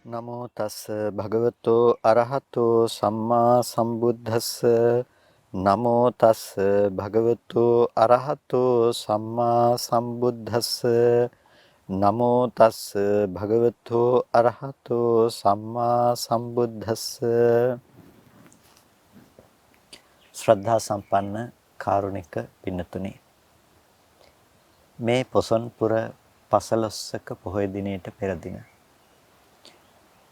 නමෝ තස් භගවතෝ අරහතෝ සම්මා සම්බුද්දස්ස නමෝ තස් භගවතෝ අරහතෝ සම්මා සම්බුද්දස්ස නමෝ තස් භගවතෝ අරහතෝ සම්මා සම්බුද්දස්ස ශ්‍රද්ධා සම්පන්න කාරුණික පින්නතුනි මේ පොසොන් පුර පසළොස්වක පොහොය දිනේට පෙර දින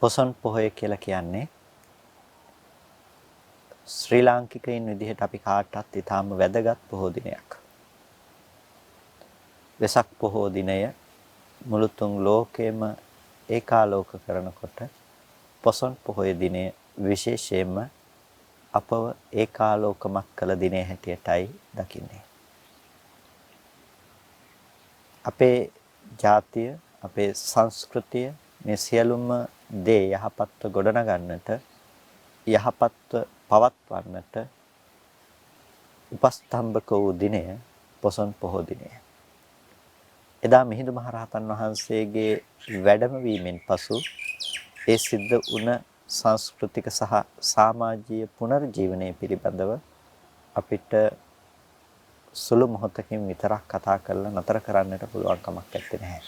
පොසොන් පොහොය කියලා කියන්නේ ශ්‍රී ලාංකිකයින් විදිහට අපි කාටත් ඊටාම වැදගත් පොහෝ දිනයක්. වෙසක් පොහෝ දිනය මුළු තුන් ලෝකෙම ඒකාලෝක කරනකොට පොසොන් පොහොය දිනය විශේෂයෙන්ම අපව ඒකාලෝකමත් කළ දිනේ හැටියටයි දකින්නේ. අපේ ජාතිය, අපේ සංස්කෘතිය මේ සියලුම දේ යහපත්ව ගොඩනගන්නට යහපත්ව පවත්වන්නට උපස්තම්භක වූ දිනය පොසොන් පොහෝ දිනය. එදා මිහිඳු මහරහතන් වහන්සේගේ වැඩම වීමෙන් පසු ඒ සිද්ධ වුණ සංස්කෘතික සහ සමාජීය පුනර්ජීවනය පිළිබඳව අපිට සුළු මොහොතකින් විතරක් කතා කරලා නතර කරන්නට පුළුවන් කමක් නැත්තේ.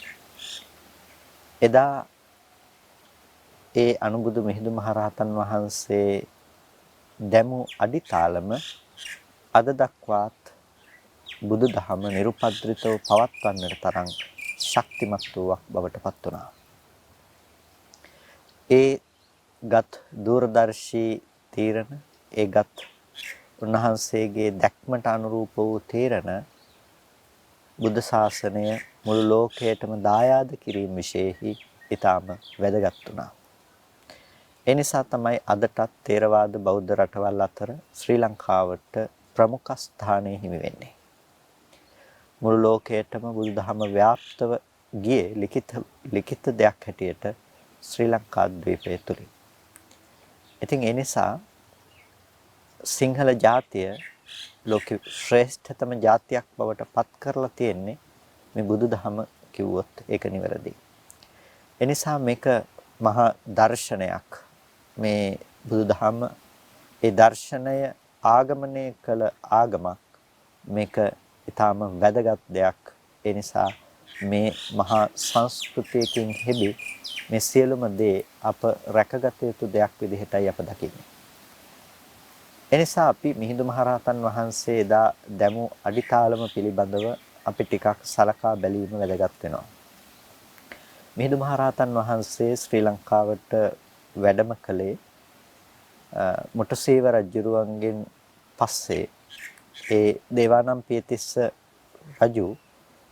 එදා ඒ අනුබුදු මිහිඳු මහරහතන් වහන්සේ දැමු අඩිතාලම අද දක්වාත් බුදුදහම නිරුපද්‍රිතව පවත්වන්නට තරම් ශක්තිමත් වූවක් බවට පත් වුණා. ඒ ගත් දූරදර්ශී තීරණ, ඒ ගත් උන්වහන්සේගේ දැක්මට අනුරූප වූ තීරණ බුද්ධ ශාසනය මුළු ලෝකයටම දායාද කිරීම විශේෂයි ඊටාම වැදගත් වුණා. ඒ නිසා තමයි අදටත් ථේරවාද බෞද්ධ රටවල් අතර ශ්‍රී ලංකාවට ප්‍රමුඛ ස්ථානය හිමි වෙන්නේ. මුළු ලෝකයටම බුදුදහම ව්‍යාප්තව ගියේ ලිඛිත දෙයක් හැටියට ශ්‍රී ලංකා ද්වීපය තුලින්. ඉතින් ඒ නිසා සිංහල ජාතිය ලෝකේ ශ්‍රේෂ්ඨතම ජාතියක් බවට පත් කරලා තියෙන්නේ මේ බුදුදහම කිව්වොත් ඒක නිවැරදි. ඒ නිසා මේක මහා දර්ශනයක්. මේ බුදුදහම ඒ දර්ශනය ආගමනය කළ ආගමක්. මේක ඊටාම වැදගත් දෙයක්. ඒ නිසා මේ මහා සංස්කෘතියකින් හෙබි මේ සියලුම දේ අප රැකගත යුතු දෙයක් විදිහටයි අප දකින්නේ. එනිසා අපි මිහිඳු මහරහතන් වහන්සේ එදා දැමු අඩිතාලම පිළිබඳව අපි ටිකක් සලකා බැලීම වැදගත් වෙනවා. මිහිඳු මහරහතන් වහන්සේ ශ්‍රී ලංකාවට වැඩම කළේ මුටසේව රජුරුවන්ගෙන් පස්සේ ඒ දේවානම්පියතිස්ස රජු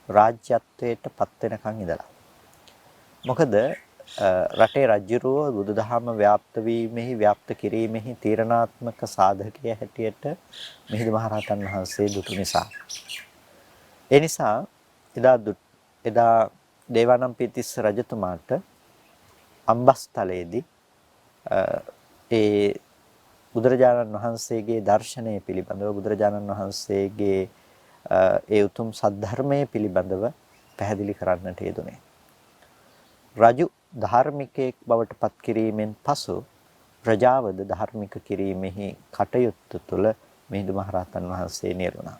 රාජ්‍යත්වයට පත් වෙනකන් ඉඳලා. මොකද රටේ රජුරුව බුදුදහම ව්‍යාප්ත වීමෙහි ව්‍යාප්ත කිරීමෙහි තීරණාත්මක සාධකය හැටියට මිහිඳු මහරහතන් වහන්සේ දුටු නිසා. ඒ නිසා එදා දේවානම්පියතිස්ස රජතුමාට අම්බස්තලයේදී ඒ බුදුරජාණන් වහන්සේගේ දර්ශනය පිළිබඳව බුදුරජාණන් වහන්සේගේ ඒ උතුම් සද්ධර්මයේ පිළිබඳව පැහැදිලි කරන්නට යෙදුනේ. රජු ධාර්මිකයෙක් බවට පත් කිරීමෙන් පසු ප්‍රජාවද ධාර්මික කිරීමෙහි කටයුතු තුළ මිහිඳු මහරහතන් වහන්සේ නියැලුණා.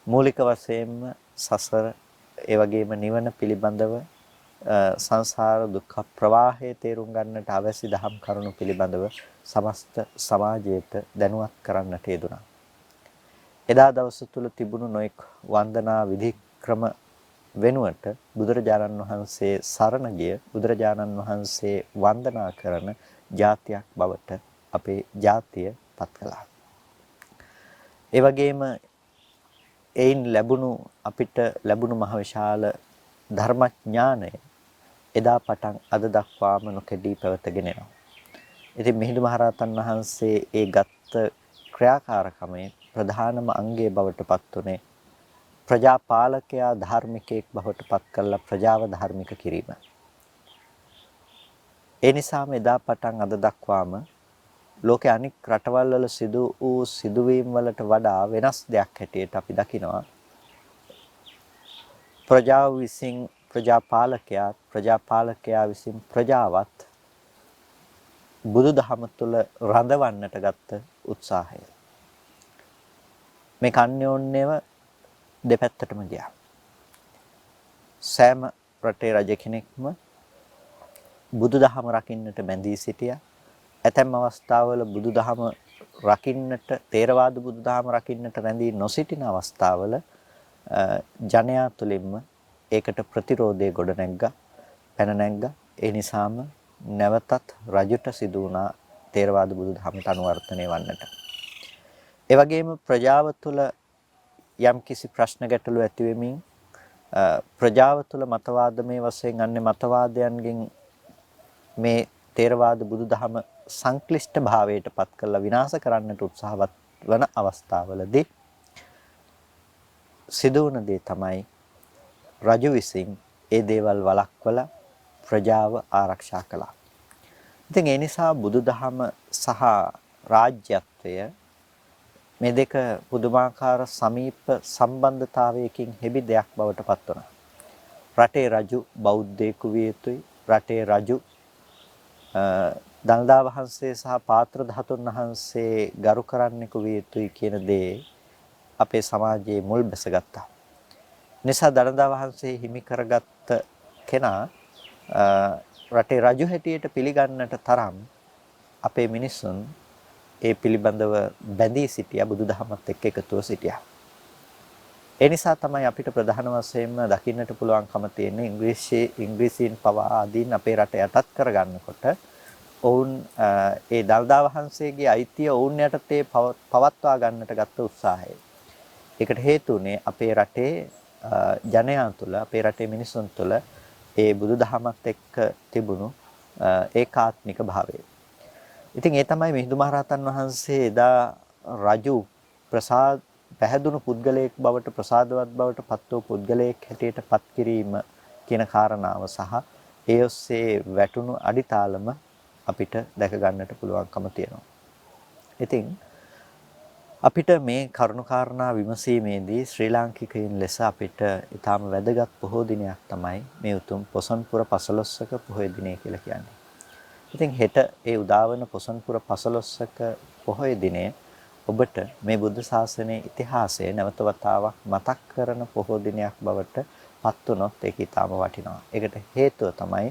මූලික වශයෙන්ම සසර ඒ වගේම නිවන පිළිබඳව සංසාර දුක්ඛ ප්‍රවාහයේ තේරුම් ගන්නට අවශ්‍ය දහම් කරුණු පිළිබඳව සමස්ත සමාජයට දැනුවත් කරන්නට යෙදුණා. එදා දවස තුල තිබුණු නොඑක් වන්දනා විධික්‍රම වෙනුවට බුදුරජාණන් වහන්සේ සරණ ගිය බුදුරජාණන් වහන්සේ වන්දනා කරන ජාතියක් බවට අපේ ජාතිය පත් කළා. ඒ වගේම එයින් අපිට ලැබුණු මහ විශාල ධර්මඥානය එදා පටන් අද දක්වාම නොකඩී පැවතගෙන යනවා. ඉතින් මිහිඳු මහරහතන් වහන්සේ ඒ ගත්ත ක්‍රියාකාරකමේ ප්‍රධානම අංගය බවට පත් උනේ ප්‍රජාපාලකයා ධාර්මිකයෙක් බවට පත් කරලා ප්‍රජාව ධාර්මික කිරීම. ඒ නිසාම එදා පටන් අද දක්වාම ලෝකේ අනික් රටවල් වල සිදු වූ සිදුවීම් වලට වඩා වෙනස් දෙයක් හැටියට අපි දකිනවා. ප්‍රජාව විසින් ප්‍රජාපාලකයා විසින් ප්‍රජාවත් බුදුදහම තුළ රඳවන්නට ගත්ත උත්සාහය. මේ අන්‍යෝන්‍යව දෙපැත්තටම ගියා. සෑම රටේ රජ කෙනෙක්ම බුදුදහම රකින්නට බැඳී සිටියා. ඇතැම් අවස්ථාවල බුදුදහම රකින්නට තේරවාද බුදුදහම රකින්නට රැඳී නොසිටින අවස්ථාවල ජනයා තුළින්ම ඒකට ප්‍රතිරෝධය ගොඩ නැග්ගා, පැන නැග්ගා. ඒ නිසාම නැවතත් රජුට සිදු වුණා තේරවාද බුදුදහමට අනුවර්තනය වන්නට. ඒ වගේම ප්‍රජාව තුළ යම් කිසි ප්‍රශ්න ගැටලු ඇති වෙමින් ප්‍රජාව තුළ මතවාදමය වශයෙන් අන්නේ මතවාදයන්ගෙන් මේ තේරවාද බුදුදහම සංක්ලිෂ්ඨ භාවයට පත් කරලා විනාශ කරන්නට උත්සාහවත් වන අවස්ථාවලදී සිදු වුණ දේ තමයි රජු විසින් ඒ දේවල් වළක්වලා ප්‍රජාව ආරක්ෂා කළා. ඉතින් ඒ නිසා බුදුදහම සහ රාජ්‍යත්වය මේ දෙක පුදුමාකාර සමීප සම්බන්ධතාවයකින් හෙබි දෙයක් බවට පත් වුණා. රටේ රජු බෞද්ධයෙකු විය යුතුයි. රටේ රජු දළදා වහන්සේ සහ පාත්‍ර ධාතුන් වහන්සේ ගරු කරන්නෙකු විය යුතුයි කියන දේ අපේ සමාජයේ මුල් බැසගත්තා. නිසා දළදා වහන්සේ හිමි කරගත්ත කෙනා රටේ රජු හැටියට පිළිගන්නට තරම් අපේ මිනිසුන් ඒ පිළිබඳව බැඳී සිටියා, බුදුදහමත් එක්ක එකතුව සිටියා. ඒ නිසා තමයි අපිට ප්‍රධාන වශයෙන්ම දකින්නට පුළුවන්කම තියෙන්නේ ඉංග්‍රීසීන් පවා ආදීන් අපේ රට යටත් කරගන්නකොට ඔවුන් ඒ දළදා වහන්සේගේ අයිතිය ඔවුන් යටතේ පවත්වා ගන්නට ගත්ත උත්සාහය. ඒකට හේතු උනේ අපේ රටේ ජනයා තුළ, අපේ රටේ මිනිසුන් තුළ ඒ බුදුදහමත් එක්ක තිබුණු ඒකාත්මික භාවය. ඉතින් ඒ තමයි මිහිඳු මහරහතන් වහන්සේ එදා රජු පැහැදුණු පුද්ගලයෙක් බවට, ප්‍රසාදවත් බවට පත් වූ පුද්ගලයෙක් හැටියට පත් කිරීම කියන කාරණාව සහ ඒ ඔස්සේ වැටුණු අඩිතාලම අපිට දැක ගන්නට පුළුවන්කම තියෙනවා. ඉතින් අපිට මේ කරුණු කාරණා විමසීමේදී ශ්‍රී ලාංකිකයින් ලෙස අපිට ඊටාම වැදගත් පොහෝ දිනයක් තමයි මේ උතුම් පොසොන් පුර 15ක පොහොය දිනය කියලා කියන්නේ. ඉතින් හෙට ඒ උදාවන පොසොන් පුර 15ක පොහොය දිනය ඔබට මේ බුද්ධ ශාසනයේ ඉතිහාසය නැවත වතාවක් මතක් කරන පොහෝ දිනයක් බවට පත් වුණොත් ඒක ඊටාම වටිනවා. ඒකට හේතුව තමයි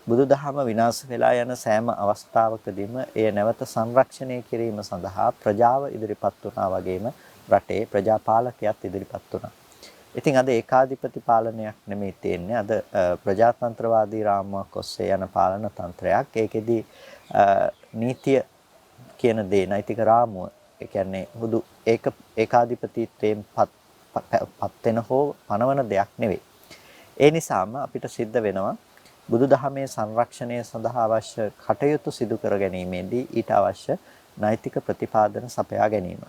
බුදුදහම විනාශ වෙලා යන සෑම අවස්ථාවකදීම එය නැවත සංරක්ෂණය කිරීම සඳහා ප්‍රජාව ඉදිරිපත් වුණා වගේම රටේ ප්‍රජාපාලකයත් ඉදිරිපත් වුණා. ඉතින් අද ඒකාධිපති පාලනයක් නෙමෙයි තියෙන්නේ. අද ප්‍රජාතන්ත්‍රවාදී රාමුවක් ඔස්සේ යන පාලන තන්ත්‍රයක්. ඒකෙදි නීතිය කියන දේ, නෛතික රාමුව, ඒ කියන්නේ හුදු ඒකාධිපතිත්වයෙන් පත් වෙන හෝ පනවන දෙයක් නෙවෙයි. ඒ නිසාම අපිට සිද්ධ වෙනවා බුදුදහමේ සංරක්ෂණය සඳහා අවශ්‍ය කටයුතු සිදු කර ගැනීමේදී ඊට අවශ්‍ය නෛතික ප්‍රතිපාදන සපයා ගැනීම.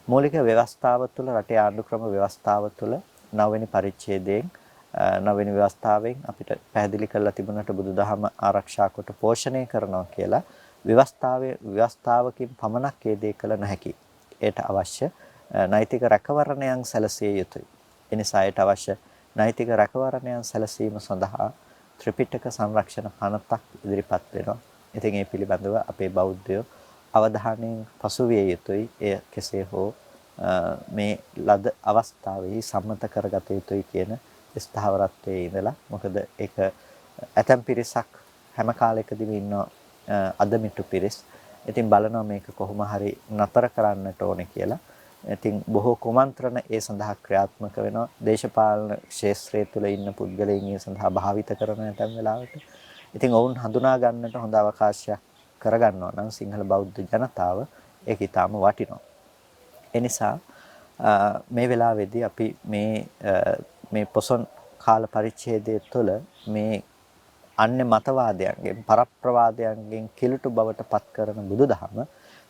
මූලික ව්‍යවස්ථාව තුළ, රටේ ආණ්ඩු ක්‍රම ව්‍යවස්ථාව තුළ 9 වෙනි පරිච්ඡේදයෙන් 9 වෙනි ව්‍යවස්ථාවෙන් අපිට පැහැදිලි කරලා තිබුණට බුදුදහම ආරක්ෂා කොට පෝෂණය කරනවා කියලා ව්‍යවස්ථාවකින් පමණක් ඒ දේ කළ නොහැකි. ඒට අවශ්‍ය නෛතික රැකවරණයන් සැලසිය යුතුයි. එනිසා ඒට අවශ්‍ය නෛතික රැකවරණයන් සැලසීම සඳහා ත්‍රිපිටක සංරක්ෂණ පනතක් ඉදිරිපත් වෙනවා. ඉතින් මේ පිළිබඳව අපේ බෞද්ධයෝ අවධානයෙන් පසුවිය යුතුයි. එය කෙසේ හෝ මේ ලද අවස්ථාවේ සම්මත කරගත යුතුයි කියන ස්ථාවරත්වයේ ඉඳලා. මොකද ඒක ඇතම් පිරිසක් හැම කාලයකදීම ඉන්න අදමිටු පිරිස්. ඉතින් බලනවා මේක කොහොම හරි නතර කරන්නට ඕනේ කියලා. ඉතින් බොහෝ කුමන්ත්‍රණ ඒ සඳහා ක්‍රියාත්මක වෙනවා. දේශපාලන ක්ෂේත්‍රය තුළ ඉන්න පුද්ගලයන් ඒ සඳහා භාවිත කරන නැතම් වෙලාවට. ඉතින් ඔවුන් හඳුනා ගන්නට හොඳ අවකාශයක් කරගන්නවා නම් සිංහල බෞද්ධ ජනතාව ඒක ඊටාම වටිනවා. ඒ නිසා මේ වෙලාවේදී අපි මේ පොසොන් කාල පරිච්ඡේදය තුළ මේ අන්‍ය මතවාදයන්ගෙන්, පරප්‍රවාදයන්ගෙන් කිලුටු බවට පත් කරන බුදුදහම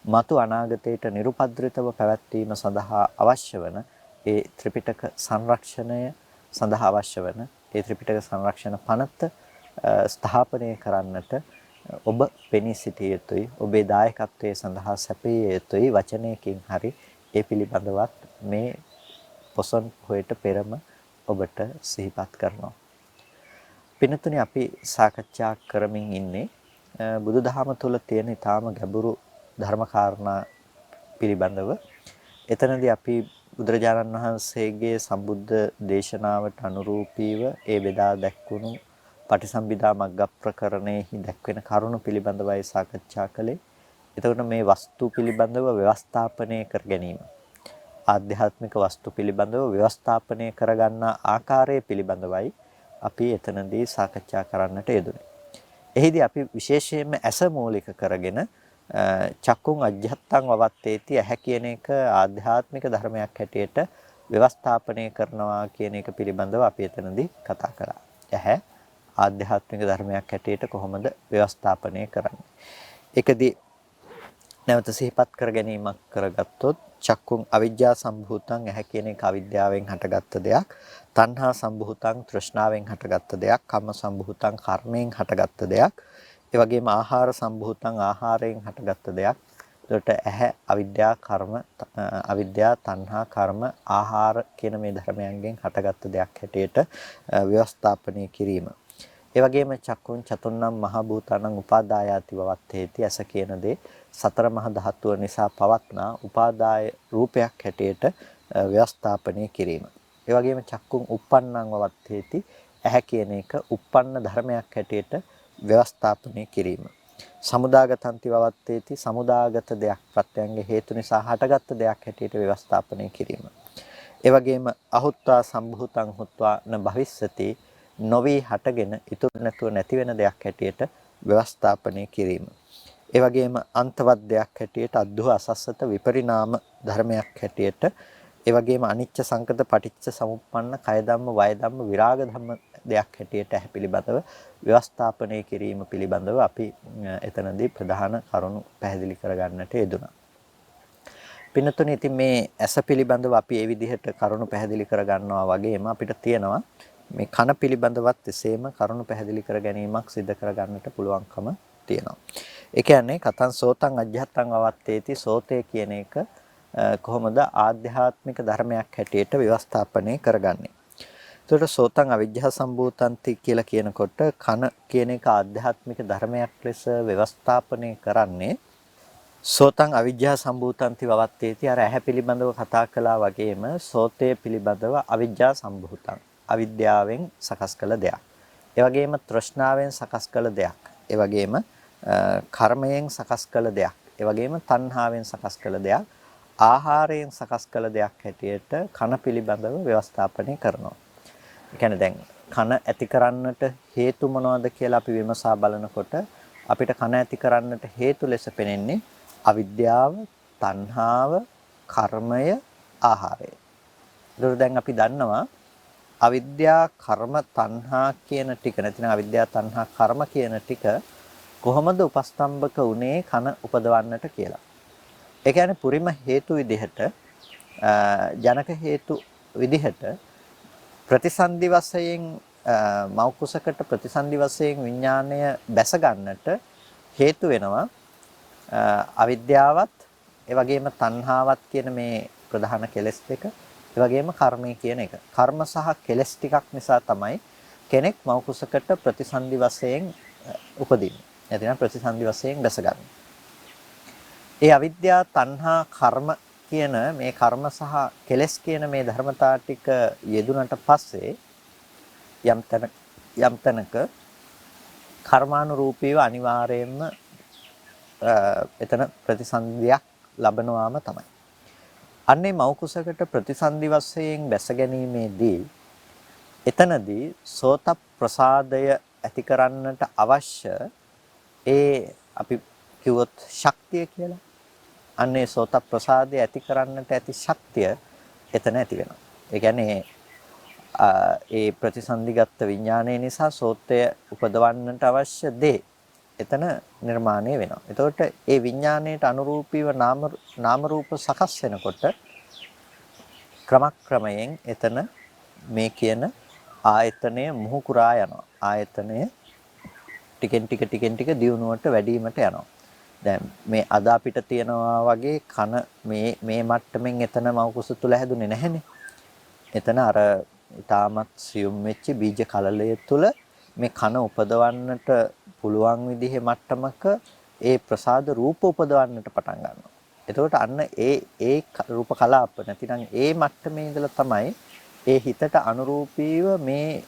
මතු අනාගතයට නිරුපද්‍රිතව පැවැත්වීම සඳහා අවශ්‍ය වන ඒ ත්‍රිපිටක සංරක්ෂණය සඳහා අවශ්‍ය වන ඒ ත්‍රිපිටක සංරක්ෂණ පනත ස්ථාපනය කරන්නට ඔබ පෙනී සිටිය යුතුයි. ඔබේ දායකත්වයේ සඳහා සැපිය යුතුයි. වචනයකින් හරි ඒ පිළිබඳවත් මේ පොසොන් පොහොයට පෙරම ඔබට සිහිපත් කරනවා. පින්තුනි, අපි සාකච්ඡා කරමින් ඉන්නේ බුදුදහම තුළ තියෙන ඊටාම ගැඹුරු ධර්ම කාරණා පිළිබඳව එතනදී අපි බුදුරජාණන් වහන්සේගේ සම්බුද්ධ දේශනාවට අනුරූපීව ඒ බෙදා දැක්වුණු පටිසම්භිදා මග්ග ප්‍රකරණයෙහි දැක්වෙන කරුණු පිළිබඳවයි සාකච්ඡා කළේ. එතකොට මේ වස්තු පිළිබඳව ව්‍යවස්ථාපනය කර ගැනීම ආධ්‍යාත්මික වස්තු පිළිබඳව ව්‍යවස්ථාපනය කරගන්නා ආකාරය පිළිබඳවයි අපි එතනදී සාකච්ඡා කරන්නට යෙදුනේ. එහිදී අපි විශේෂයෙන්ම ඇස මූලික කරගෙන චක්කුන් අජ්ජත්තං වවත්තේති ඇහැ කියන එක ආධ්‍යාත්මික ධර්මයක් හැටියට ව්‍යවස්ථාපනය කරනවා කියන එක පිළිබඳව අපි එතනදී කතා කළා. ඇහැ ආධ්‍යාත්මික ධර්මයක් හැටියට කොහොමද ව්‍යවස්ථාපනය කරන්නේ? ඒකදී නැවත සිහිපත් කර ගැනීමක් කරගත්තොත් චක්කුන් අවිජ්ජා සම්භූතං ඇහැ කියන එක අවිද්‍යාවෙන් හටගත්ත දෙයක්. තණ්හා සම්භූතං තෘෂ්ණාවෙන් හටගත්ත දෙයක්. කම්ම සම්භූතං කර්මයෙන් හටගත්ත දෙයක්. ඒ වගේම ආහාර සම්භූතං ආහාරයෙන් හටගත්ත දෙයක්. ඒකට ඇහැ අවිද්‍යා කර්ම අවිද්‍යා තණ්හා කර්ම ආහාර කියන මේ ධර්මයන්ගෙන් හටගත්ත දෙයක් හැටියට ව්‍යවස්ථාපනය කිරීම. ඒ වගේම චක්කුන් චතුන්නම් මහ භූතානං උපාදායාති වවත්තේති ඇස කියන දේ සතර මහ ධාතුව නිසා පවත්නා උපාදාය රූපයක් හැටියට ව්‍යවස්ථාපනය කිරීම. ඒ වගේම චක්කුන් uppannං වවත්තේති ඇහැ කියන එක uppන්න ධර්මයක් හැටියට ව්‍යවස්ථාපනය කිරීම. සමුදාගතන්ති වවත්තේති සමුදාගත දෙයක් ප්‍රත්‍යංග හේතු නිසා හටගත්ත දෙයක් හැටියට ව්‍යවස්ථාපනය කිරීම. ඒ වගේම අහුත්වා සම්භූතං හුත්වා න භවිස්සති නොවි හටගෙන ඉතුරු නැතුව නැති වෙන දෙයක් හැටියට ව්‍යවස්ථාපනය කිරීම. ඒ වගේම අන්තවත් දෙයක් හැටියට අද්දුහ අසස්සත විපරිණාම ධර්මයක් හැටියට ඒ වගේම අනිච්ච සංකත පටිච්ච සමුප්පන්න කය ධම්ම වය ධම්ම විරාග ධම්ම දෙයක් හැටියට ඇහැ පිළිබඳව ව්‍යවස්ථාපනය කිරීම පිළිබඳව අපි එතනදී ප්‍රධාන කරුණු පැහැදිලි කරගන්නට යෙදුණා. පින්නතුනේ ඉතින් මේ ඇස පිළිබඳව අපි මේ විදිහට කරුණු පැහැදිලි කරගන්නවා වගේම අපිට තියෙනවා මේ කන පිළිබඳවත් එසේම කරුණු පැහැදිලි කර ගැනීමක් සිදු කර ගන්නට පුළුවන්කම තියෙනවා. ඒ කියන්නේ කතං සෝතං අජ්ජත්තං අවත්තේති සෝතේ කියන එක කොහොමද ආධ්‍යාත්මික ධර්මයක් හැටියට ව්‍යවස්ථාපනය කරගන්නේ. එතකොට සෝතං අවිජ්ජා සම්භූතන්ති කියලා කියනකොට කන කියන එක ආධ්‍යාත්මික ධර්මයක් ලෙස ව්‍යවස්ථාපනය කරන්නේ සෝතං අවිජ්ජා සම්භූතන්ති වවත්තේති අර ඇහැ පිළිබඳව කතා කළා වගේම සෝතේ පිළිබඳව අවිජ්ජා සම්භූතං අවිද්‍යාවෙන් සකස් කළ දෙයක්. ඒ වගේම තෘෂ්ණාවෙන් සකස් කළ දෙයක්. ඒ වගේම කර්මයෙන් සකස් කළ දෙයක්. ඒ වගේම තණ්හාවෙන් සකස් කළ දෙයක්. ආහාරයෙන් සකස් කළ දෙයක් හැටියට කන පිළිබඳව ව්‍යවස්ථාපනය කරනවා. ඒ කියන්නේ දැන් කන ඇති කරන්නට හේතු මොනවද කියලා අපි විමසා බලනකොට අපිට කන ඇති කරන්නට හේතු ලෙස පෙනෙන්නේ අවිද්‍යාව, තණ්හාව, කර්මය, ආහාරය. ඒතර දැන් අපි දන්නවා අවිද්‍යා කර්ම තණ්හා කියන ටික නැතිනම් අවිද්‍යා තණ්හා කර්ම කියන ටික කොහොමද උපස්තම්භක වුනේ කන උපදවන්නට කියලා. ඒ කියන්නේ පුරිම හේතු විදිහට ජනක හේතු විදිහට ප්‍රතිසන්දි වශයෙන් මව් කුසකට ප්‍රතිසන්දි වශයෙන් විඥාණය බැස ගන්නට හේතු වෙනවා අවිද්‍යාවත් ඒ වගේම තණ්හාවත් කියන මේ ප්‍රධාන කෙලෙස් දෙක ඒ වගේම කර්මය කියන එක. කර්ම සහ කෙලෙස් ටිකක් නිසා තමයි කෙනෙක් මව් කුසකට ප්‍රතිසන්දි වශයෙන් උපදින්නේ. නැතිනම් ප්‍රතිසන්දි වශයෙන් දැසගන්නේ. ඒ අවිද්‍යා තණ්හා කර්ම කියන මේ කර්ම සහ කෙලෙස් කියන මේ ධර්මතා ටික යෙදුනට පස්සේ යම් තැනක කර්මානුරූපීව අනිවාර්යයෙන්ම එතන ප්‍රතිසන්දියක් ලබනවාම තමයි. අන්නේ මව් කුසකට ප්‍රතිසන්දි වශයෙන් බැස ගැනීමේදී එතනදී සෝත ප්‍රසාදය ඇති කරන්නට අවශ්‍ය ඒ අපි කිව්වොත් ශක්තිය කියලා. අන්නේ සෝත ප්‍රසාදය ඇති කරන්නට ඇති ශක්තිය එතන ඇති වෙනවා. ඒ කියන්නේ ඒ ප්‍රතිසන්දිගත විඥානය නිසා සෝතය උපදවන්නට අවශ්‍ය දේ එතන නිර්මාණය වෙනවා. එතකොට ඒ විඥාණයට අනුරූපීව නාම රූප සකස් වෙනකොට ක්‍රමයෙන් එතන මේ කියන ආයතනය මුහු කුරා යනවා. ආයතනය ටිකෙන් ටික දියුණුවට වැඩිවීමට යනවා. දැන් මේ අද අපිට තියනවා වගේ කන මේ මට්ටමින් එතන මව් කුස තුල හැදුනේ නැහැනේ. එතන අර ඊටමත් සියුම් වෙච්ච බීජ කලලය තුල මේ කන උපදවන්නට පුළුවන් විදිහේ මට්ටමක ඒ ප්‍රසාද රූප උපදවන්නට පටන් ගන්නවා. එතකොට අන්න ඒ රූප කලාප නැතිනම් ඒ මට්ටමේ ඉඳලා තමයි ඒ හිතට අනුරූපීව මේ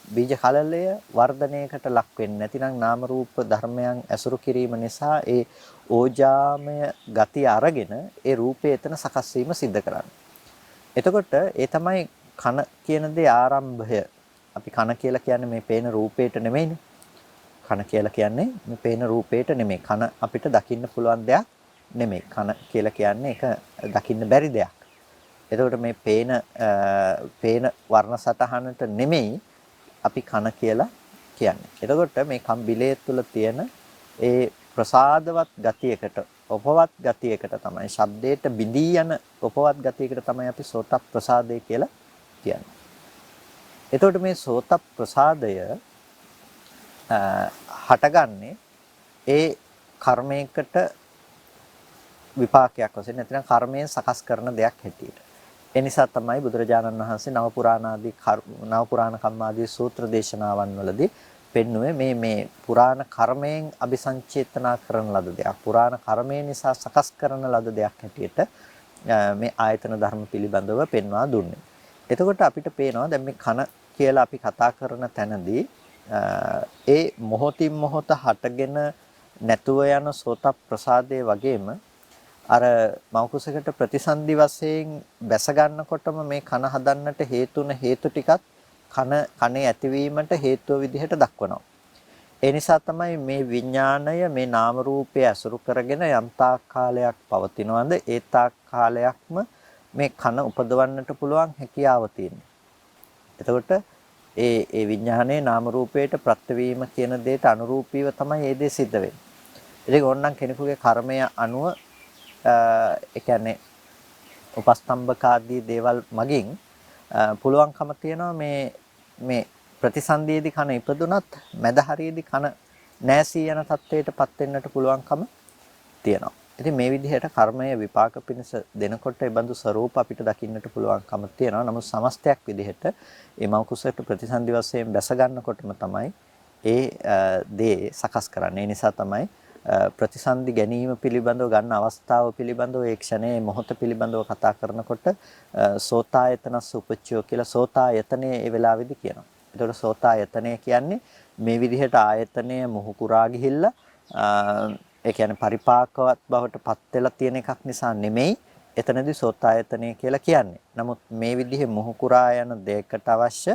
බීජ කලලය වර්ධනයකට ලක් වෙන්නේ. නැතිනම් නාම රූප ධර්මයන් ඇසුරු කිරීම නිසා ඒ ඕජාමය ගතිය අරගෙන ඒ රූපය එතන සකස් වීම සිද්ධ කරන්නේ. එතකොට ඒ තමයි කන කියන දේ ආරම්භය. අපි කන කියලා කියන්නේ මේ පේන රූපේට නෙමෙයිනේ. කන කියලා කියන්නේ මේ පේන රූපේට නෙමෙයි. කන අපිට දකින්න පුළුවන් දෙයක් නෙමෙයි. කන කියලා කියන්නේ ඒක දකින්න බැරි දෙයක්. එතකොට මේ පේන වර්ණ සටහනට නෙමෙයි අපි කන කියලා කියන්නේ. එතකොට මේ කම්බිලේ තුල තියෙන ඒ ප්‍රසාදවත් ගතියකට, උපවත් ගතියකට තමයි ශබ්දයට බිඳී යන උපවත් ගතියකට තමයි අපි සෝත ප්‍රසාදය කියලා කියන්නේ. එතකොට මේ සෝත ප්‍රසාදය හටගන්නේ ඒ කර්මයකට විපාකයක් වශයෙන් නැත්නම් කර්මයෙන් සකස් කරන දෙයක් හැටියට. ඒ නිසා තමයි බුදුරජාණන් වහන්සේ නව පුරාණ කම්මාදී සූත්‍ර දේශනාවන් වලදී පෙන්වුවේ මේ පුරාණ කර්මයෙන් අபிසංචේතනා කරන ලද දෙයක්. පුරාණ කර්මය නිසා සකස් කරන ලද දෙයක් හැටියට මේ ආයතන ධර්ම පිළිබඳව පෙන්වා දුන්නේ. එතකොට අපිට පේනවා දැන් මේ කන කියලා අපි කතා කරන තැනදී ඒ මොහොතින් මොහොත හටගෙන නැතුව යන සෝත ප්‍රසාදයේ වගේම අර මෞකුසකට ප්‍රතිසන්දි වශයෙන් බැස ගන්නකොටම මේ කන හදන්නට හේතුන හේතු ටිකත් කනේ ඇතිවීමට හේතුව විදිහට දක්වනවා. ඒ නිසා තමයි මේ විඥාණය මේ නාම රූපය අසුරු කරගෙන යම් තාක් කාලයක් පවතිනවද ඒ තාක් කාලයක්ම මේ කන උපදවන්නට පුළුවන් හැකියාව තියෙනවා. එතකොට ඒ විඥානයේ නාම රූපයට ප්‍රත්‍යවීම කියන දෙයට අනුරූපීව තමයි මේ දේ සිද්ධ වෙන්නේ. ඉතින් ඕනනම් කෙනෙකුගේ කර්මය අනුව ඒ කියන්නේ උපස්තම්භක ආදී දේවල් මගින් පුළුවන්කම තියෙනවා මේ ප්‍රතිසන්දියේදී කන ඉපදුනත් මැද හරියේදී කන නැසී යන තත්වයටපත් වෙන්නට පුළුවන්කම තියෙනවා. ඉතින් මේ විදිහට කර්මය විපාක පිණිස දෙනකොට ඒ බඳු ස්වરૂප අපිට දකින්නට පුළුවන්කම තියෙනවා. නමුත් සමස්තයක් විදිහට මේ මෞකුසයට ප්‍රතිසන්දි වශයෙන් බැස ගන්නකොටම තමයි ඒ දේ සකස් කරන්නේ. ඒ නිසා තමයි ප්‍රතිසන්දි ගැනීම පිළිබඳව ගන්න අවස්ථාව පිළිබඳව ඒ ක්ෂණයේ මොහොත පිළිබඳව කතා කරනකොට සෝතායතනස් උපච්චයෝ කියලා සෝතායතනය ඒ වෙලාවේදී කියනවා. ඒතකොට සෝතායතනය කියන්නේ මේ විදිහට ආයතනය මුහු කුරා ගිහිල්ලා ඒ කියන්නේ පරිපාකවත් බවට පත් වෙලා තියෙන එකක් නිසා නෙමෙයි එතනදී සෝතායතනය කියලා කියන්නේ. නමුත් මේ විදිහේ මුහු කුරා යන දෙයකට අවශ්‍ය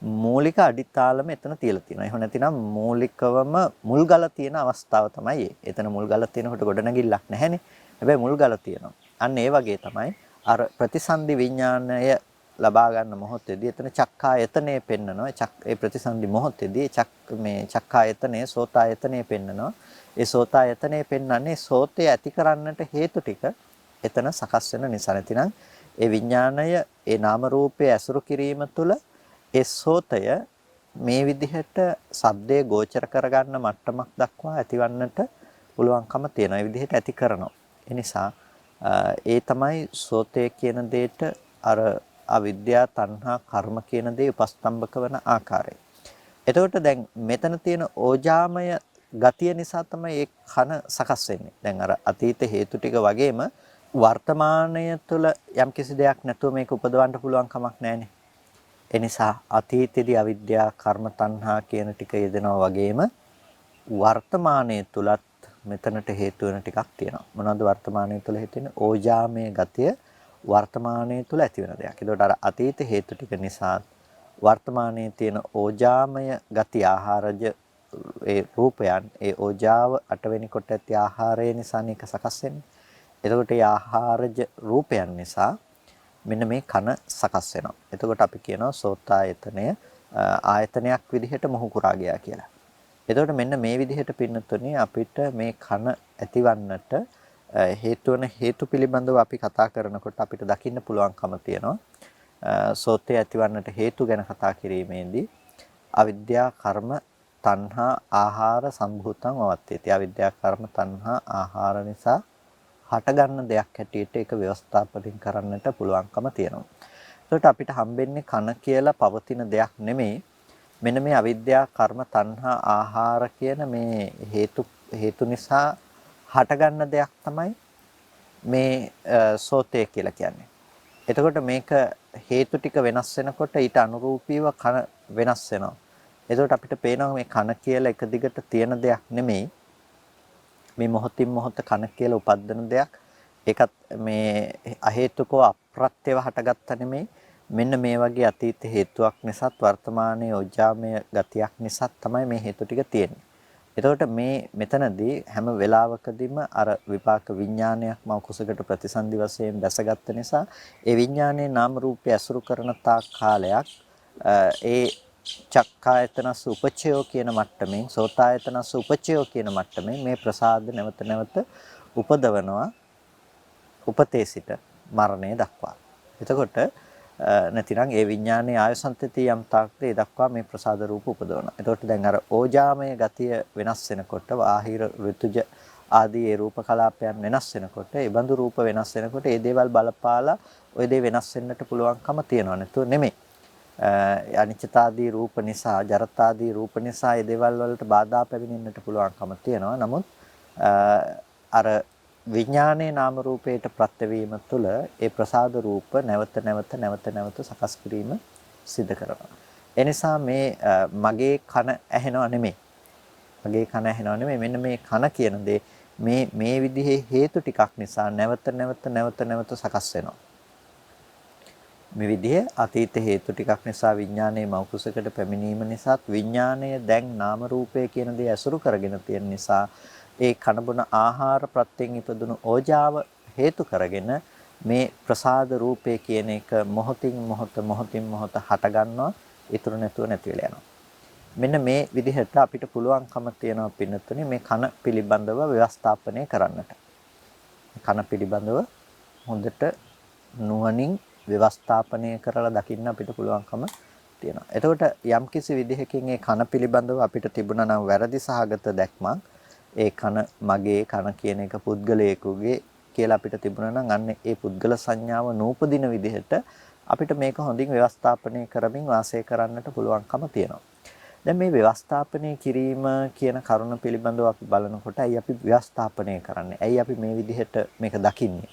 මූලික අඩිතාලම එතන තියලා තියෙනවා. එහෙම නැතිනම් මූලිකවම මුල්ගල තියෙන අවස්ථාව තමයි ඒ. එතන මුල්ගල තියෙනකොට ගොඩනැගිල්ලක් නැහැනේ. හැබැයි මුල්ගල තියෙනවා. අන්න ඒ වගේ තමයි අර ප්‍රතිසන්දි විඥාණය ලබා ගන්න මොහොතේදී එතන චක්කායතනය පෙන්නනවා. ඒ ප්‍රතිසන්දි මොහොතේදී චක්කායතනය සෝතායතනය පෙන්නනවා. ඒ සෝතායතනය පෙන්වන්නේ සෝතය ඇති කරන්නට හේතු ටික එතන සකස් වෙන නිසා. නැතිනම් ඒ විඥාණය ඒ නාම රූපයේ ඇසුරු කිරීම තුළ ඒ සෝතය මේ විදිහට ශබ්දයේ ගෝචර කරගන්න මට්ටමක් දක්වා ඇතිවන්නට පුළුවන්කම තියෙනවා. ඒ විදිහට ඇති කරනවා. ඒ නිසා ඒ තමයි සෝතය කියන දෙයට අර අවිද්‍යා තණ්හා කර්ම කියන දේ උපස්තම්භක වන ආකාරය. එතකොට දැන් මෙතන තියෙන ඕජාමය ගතිය නිසා තමයි ඒ කන සකස් වෙන්නේ. දැන් අර අතීත හේතු ටික වගේම වර්තමානය තුළ යම්කිසි දෙයක් නැතුව මේක උපදවන්න පුළුවන් කමක් නැහැනේ. ඒ නිසා අතීතයේදී අවිද්‍යා කර්ම තණ්හා කියන ටික යෙදෙනවා වගේම වර්තමානයේ තුලත් මෙතනට හේතු වෙන ටිකක් තියෙනවා. මොනවද වර්තමානයේ තුල හිතෙන්නේ? ඕජාමය ගතිය වර්තමානයේ තුල ඇති වෙන දෙයක්. ඒකට අර අතීත හේතු ටික නිසා වර්තමානයේ තියෙන ඕජාමය ගතිය ආහාරජ ඒ රූපයන් ඒ ඕජාව අටවෙනි කොට ඇති ආහාරය නිසා මේක සකස් වෙන්නේ. එතකොට ඒ ආහාරජ රූපයන් නිසා මෙන්න මේ කන සකස් වෙනවා. එතකොට අපි කියනවා සෝතායතනය ආයතනයක් විදිහට මොහු කුරා ගියා කියලා. එතකොට මෙන්න මේ විදිහට පින්නතුනේ අපිට මේ කන ඇතිවන්නට හේතු වෙන හේතු පිළිබඳව අපි කතා කරනකොට අපිට දකින්න පුළුවන්කම තියෙනවා. සෝතය ඇතිවන්නට හේතු ගැන කතා කිරීමේදී අවිද්‍යා කර්ම තණ්හා ආහාර සම්භූතං වවත්තේති. අවිද්‍යා කර්ම තණ්හා ආහාර නිසා හටගන්න දෙයක් හැටියට ඒක ව්‍යවස්ථාපනය කරන්නට පුළුවන්කම තියෙනවා. ඒකට අපිට හම්බෙන්නේ කන කියලා පවතින දෙයක් නෙමෙයි. මෙන්න මේ අවිද්‍යාව, කර්ම, තණ්හා, ආහාර කියන මේ හේතු නිසා හටගන්න දෙයක් තමයි මේ සෝතේ කියලා කියන්නේ. එතකොට මේක හේතු ටික වෙනස් වෙනකොට ඊට අනුරූපීව කන වෙනස් වෙනවා. එතකොට අපිට පේනවා මේ කන කියලා එක දිගට තියෙන දෙයක් නෙමෙයි. මේ මොහොතින් මොහොත කන කියලා උපදින දෙයක්. ඒකත් මේ අහේතුකව අප්‍රත්‍යව හටගත්ත නෙමෙයි. මෙන්න මේ වගේ අතීත හේතුවක් නිසාත් වර්තමානයේ ඕජාමය ගතියක් නිසා තමයි මේ හේතු ටික තියෙන්නේ. එතකොට මේ මෙතනදී හැම වෙලාවකදීම අර විපාක විඥානයක් මව කුසකට ප්‍රතිසන්දි වශයෙන් දැසගත්ත නිසා ඒ විඥානයේ නාම රූපය අසුරු කරන තාක් කාලයක් ඒ චක්කායතනස් උපචයෝ කියන මට්ටමින් සෝතායතනස් උපචයෝ කියන මට්ටමින් මේ ප්‍රසාද නැවත නැවත උපදවනවා උපතේ සිට මරණය දක්වා. එතකොට නැතිනම් ඒ විඥානයේ ආයසන්තති යම් තාක්ද ඒ දක්වා මේ ප්‍රසාද රූප උපදවනවා. එතකොට දැන් අර ඕජාමය ගතිය වෙනස් වෙනකොට ආහිර ඍතුජ ආදී ඒ රූප කලාපයන් වෙනස් වෙනකොට ඒ බඳු රූප වෙනස් වෙනකොට ඒ දේවල් බලපාලා ওই දේ වෙනස් වෙන්නට පුළුවන්කම තියෙනවා. නැතුව නෙමෙයි. අනිච්චතාදී රූප නිසා ජරතාදී රූප නිසා ඒ දේවල් වලට බාධා පැමිණෙන්නට පුළුවන්කම තියෙනවා. නමුත් අර විඥානයේ නාම රූපයට ප්‍රත්‍යවීම තුළ ඒ ප්‍රසාද රූප නැවත සකස් කිරීම සිදු කරනවා. ඒ නිසා මේ මගේ කන ඇහෙනව නෙමෙයි. මගේ කන ඇහෙනව නෙමෙයි. මෙන්න මේ කන කියන දේ මේ විදිහේ හේතු ටිකක් නිසා නැවත සකස් වෙනවා. මේ විදිහේ අතීත හේතු ටිකක් නිසා විඥානයේ මෞකුසකට පැමිණීම නිසාත් විඥානය දැන් නාම රූපය කියන දේ ඇසුරු කරගෙන තියෙන නිසා ඒ කනබුන ආහාර ප්‍රත්‍යයෙන් ඉපදුණු ඕජාව හේතු කරගෙන මේ ප්‍රසාද රූපය කියන එක මොහොතින් මොහොත හට ගන්නවා ඉතුරු නැතුව නැති වෙලා යනවා. මෙන්න මේ විදිහට අපිට පුළුවන්කම තියෙනවා පින්නතුනේ මේ කන පිළිබඳව ව්‍යවස්ථාපනය කරන්නට. කන පිළිබඳව හොඳට නුවණින් ව්‍යවස්ථාපනය කරලා දකින්න අපිට පුළුවන්කම තියෙනවා. එතකොට යම්කිසි විදිහකින් මේ කන පිළිබඳව අපිට තිබුණා නම් වැරදි සහගත දැක්මක් ඒ කන මගේ කන කියන එක පුද්ගලයෙකුගේ කියලා අපිට තිබුණා නම් අන්න ඒ පුද්ගල සංඥාව නූපදින විදිහට අපිට මේක හොඳින් ව්‍යවස්ථාපනය කරමින් වාසය කරන්නට පුළුවන්කම තියෙනවා. දැන් මේ ව්‍යවස්ථාපනය කිරීම කියන කරුණ පිළිබඳව අපි බලනකොට ඇයි අපි ව්‍යවස්ථාපනය කරන්නේ? ඇයි අපි මේ විදිහට මේක දකින්නේ?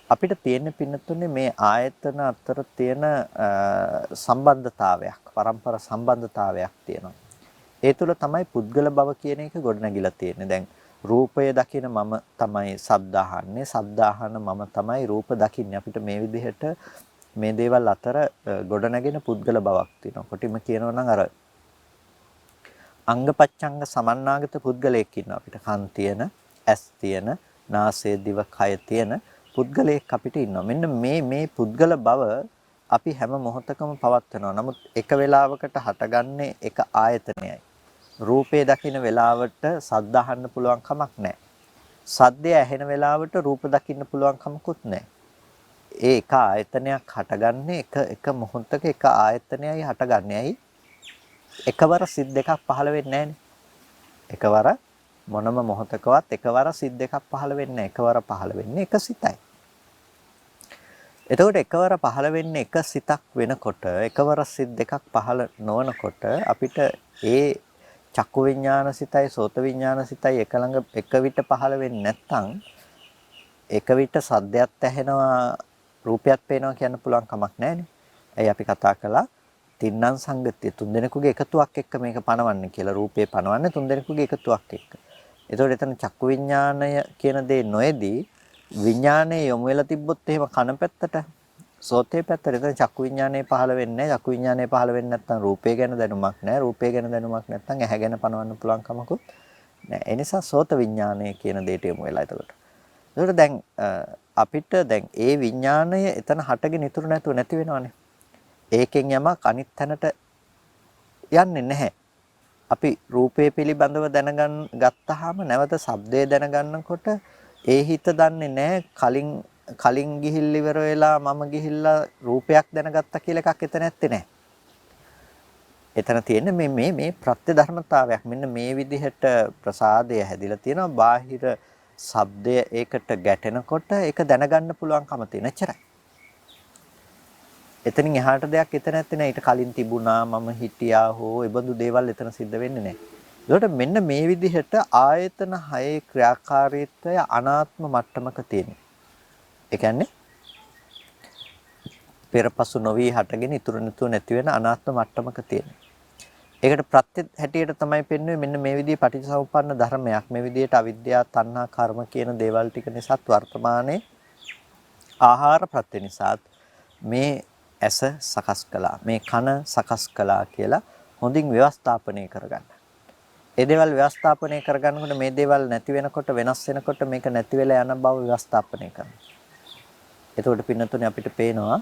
අපිට තියෙන පින්නතුනේ මේ ආයතන අතර තියෙන සම්බන්ධතාවයක්, පරම්පර සම්බන්ධතාවයක් තියෙනවා. ඒ තුළ තමයි පුද්ගල බව කියන එක ගොඩනැගිලා තියෙන්නේ. දැන් රූපය දකින මම තමයි ශබ්ද අහන්නේ. ශබ්ද අහන මම තමයි රූප දකින්නේ. අපිට මේ විදිහට මේ දේවල් අතර ගොඩනැගෙන පුද්ගල බවක් තියෙනවා. කොටිම කියනවා නම් අර අංගපච්ඡංග සමන්නාගත පුද්ගලයෙක් ඉන්නවා. අපිට කන් තියෙන, ඇස් තියෙන, නාසය, දිව, කය තියෙන පුද්ගලයෙක් අපිට ඉන්නවා. මෙන්න මේ පුද්ගල බව අපි හැම මොහොතකම පවත්වනවා. නමුත් එක වෙලාවකට හටගන්නේ එක ආයතනයයි. රූපේ දකින වෙලාවට සද්ද අහන්න පුළුවන් කමක් නැහැ. සද්දය ඇහෙන වෙලාවට රූප දකින්න පුළුවන් කමකුත් නැහැ. ඒ එක ආයතනයක් හටගන්නේ එක මොහොතක එක ආයතනයයි හටගන්නේ. ඇයි? එකවර සිත් දෙකක් පහළ වෙන්නේ නැහනේ. එකවර මොනම මොහොතකවත් එකවර සිත් දෙකක් පහළ වෙන්නේ නැහැ. එකවර පහළ වෙන්නේ එක සිතයි. එතකොට එකවර පහළ වෙන්නේ එක සිතක් වෙනකොට එකවර සිත් දෙකක් පහළ නොවනකොට අපිට ඒ චක්කු විඥාන සිතයි සෝත විඥාන සිතයි එක ළඟ එක විට පහළ වෙන්නේ නැත්නම් එක විට සද්දයක් ඇහෙනවා රූපයක් පේනවා කියන්න පුළුවන් කමක් නැහැනේ. ඇයි අපි කතා කළා තින්නම් සංගතිය තුන්දෙනෙකුගේ එකතුවක් එක්ක මේක පනවන්නේ කියලා. රූපේ පනවන්නේ තුන්දෙනෙකුගේ එකතුවක් එක්ක. එතකොට එතන චක්කු විඥානය කියන දේ නොයේදී විඥානයේ යොමු වෙලා තිබ්බොත් එහෙම කන පැත්තට සෝතේ පැත්තට එතන චක්කු විඥානයේ පහළ වෙන්නේ නැහැ. චක්කු විඥානයේ පහළ වෙන්නේ නැත්නම් රූපේ ගැන දැනුමක් නැහැ. රූපේ ගැන දැනුමක් නැත්නම් ඇහැ ගැන පනවන්න පුළුවන් කමකුත් නැහැ. ඒ නිසා සෝත විඥානය කියන දෙයට යොමු වෙලා එතකොට. එතකොට දැන් අපිට දැන් ඒ විඥානය එතන හටගෙන ඉතුරු නැතුව නැති වෙනවනේ. ඒකෙන් යමක් අනිත් තැනට යන්නේ නැහැ. අපි රූපේ පිළිබඳව දැනගන්න ගත්තාම නැවත ශබ්දය දැනගන්නකොට ඒ හිත දන්නේ නැහැ කලින් ගිහිල්ලා ඉවර වෙලා මම ගිහිල්ලා රූපයක් දැනගත්තා කියලා එකක් එතන නැත්තේ නෑ. එතන තියෙන්නේ මේ ප්‍රත්‍ය ධර්මතාවයක්. මෙන්න මේ විදිහට ප්‍රසාදය හැදිලා තියෙනවා. බාහිර ශබ්දය ඒකට ගැටෙනකොට ඒක දැනගන්න පුළුවන්කම තියෙන එච්චරයි. එතනින් එහාට දෙයක් එතන නැත්තේ නෑ. ඊට කලින් තිබුණා මම හිටියා හෝ ඒ බඳු දේවල් එතන සිද්ධ වෙන්නේ නෑ. ඒකට මෙන්න මේ විදිහට ආයතන 6 ක්‍රියාකාරීත්වය අනාත්ම මට්ටමක තියෙනවා. ඒ කියන්නේ පෙරපසු නොවි හටගෙන ඉතුරු නැතුව නැති වෙන අනාත්ම මට්ටමක තියෙනවා. ඒකට ප්‍රත්‍ය හැටියට තමයි පෙන්වන්නේ මෙන්න මේ විදිහේ පටිච්චසමුප්පන්න ධර්මයක්. මේ විදිහට අවිද්‍යාව, තණ්හා, කර්ම කියන දේවල් ටික නිසාත් වර්තමානයේ ආහාර ප්‍රත්‍ය නිසාත් මේ ඇස සකස් කළා. මේ කන සකස් කළා කියලා හොඳින් ව්‍යවස්ථාපනය කරගන්න. ඒ දේවල් ව්‍යවස්ථාපනය කරගන්නකොට මේ දේවල් නැති වෙනකොට වෙනස් වෙනකොට මේක නැති වෙලා යන බව ව්‍යවස්ථාපනය කරනවා. එතකොට පින්නතුනේ අපිට පේනවා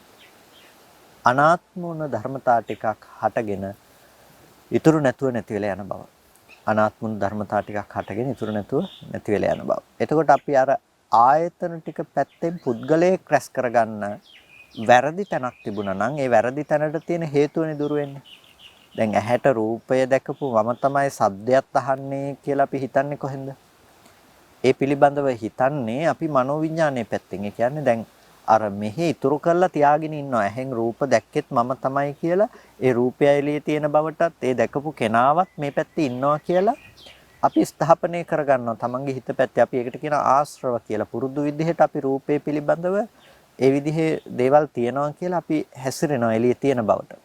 අනාත්ම වුණ ධර්මතා ටිකක් හටගෙන ඉතුරු නැතුව නැති වෙලා යන බව. අනාත්ම වුණ ධර්මතා ටිකක් හටගෙන ඉතුරු නැතුව නැති වෙලා යන බව. එතකොට අපි අර ආයතන ටික පැත්තෙන් පුද්ගලයේ ක්‍රැස් කරගන්න වැරදි තැනක් තිබුණා නම් ඒ වැරදි තැනට තියෙන හේතුවනේ දුර වෙන්නේ. දැන් ඇහැට රූපය දැකපු මම තමයි සද්දයක් අහන්නේ කියලා අපි හිතන්නේ කොහෙන්ද? ඒ පිළිබඳව හිතන්නේ අපි මනෝවිඤ්ඤාණයේ පැත්තෙන්. ඒ කියන්නේ දැන් අර මෙහි ඉතුරු කරලා තියාගෙන ඉන්නවා. ඇහෙන් රූප දැක්කෙත් මම තමයි කියලා ඒ රූපය එළියේ තියෙන බවටත් ඒ දැකපු කෙනාවත් මේ පැත්තේ ඉන්නවා කියලා අපි ස්ථාපනය කරගන්නවා. තමන්ගේ හිත පැත්තේ අපි ඒකට කියන ආශ්‍රව කියලා. පුරුදු විදිහට අපි රූපේ පිළිබඳව ඒ විදිහේ දේවල් තියනවා කියලා අපි හැසිරෙනවා එළියේ තියෙන බවට.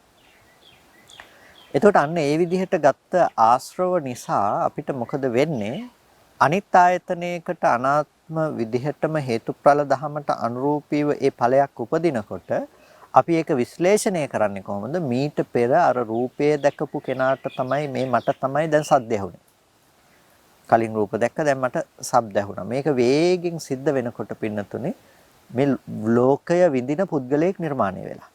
එතකොට අන්න ඒ විදිහට ගත්ත ආශ්‍රව නිසා අපිට මොකද වෙන්නේ? අනිත් ආයතනයකට අනාත්ම විදිහටම හේතුඵල ධමයට අනුරූපීව ඒ ඵලයක් උපදිනකොට අපි ඒක විශ්ලේෂණය කරන්නේ කොහොමද? මීට පෙර අර රූපය දැකපු කෙනාට තමයි මේ මට තමයි දැන් සද්ද ඇහුනේ. කලින් රූප දැක්ක දැන් මට ශබ්ද ඇහුණා. මේක වේගෙන් සිද්ධ වෙනකොට පින්නතුනේ මේ ලෝකය විඳින පුද්ගලයෙක් නිර්මාණය වෙලා.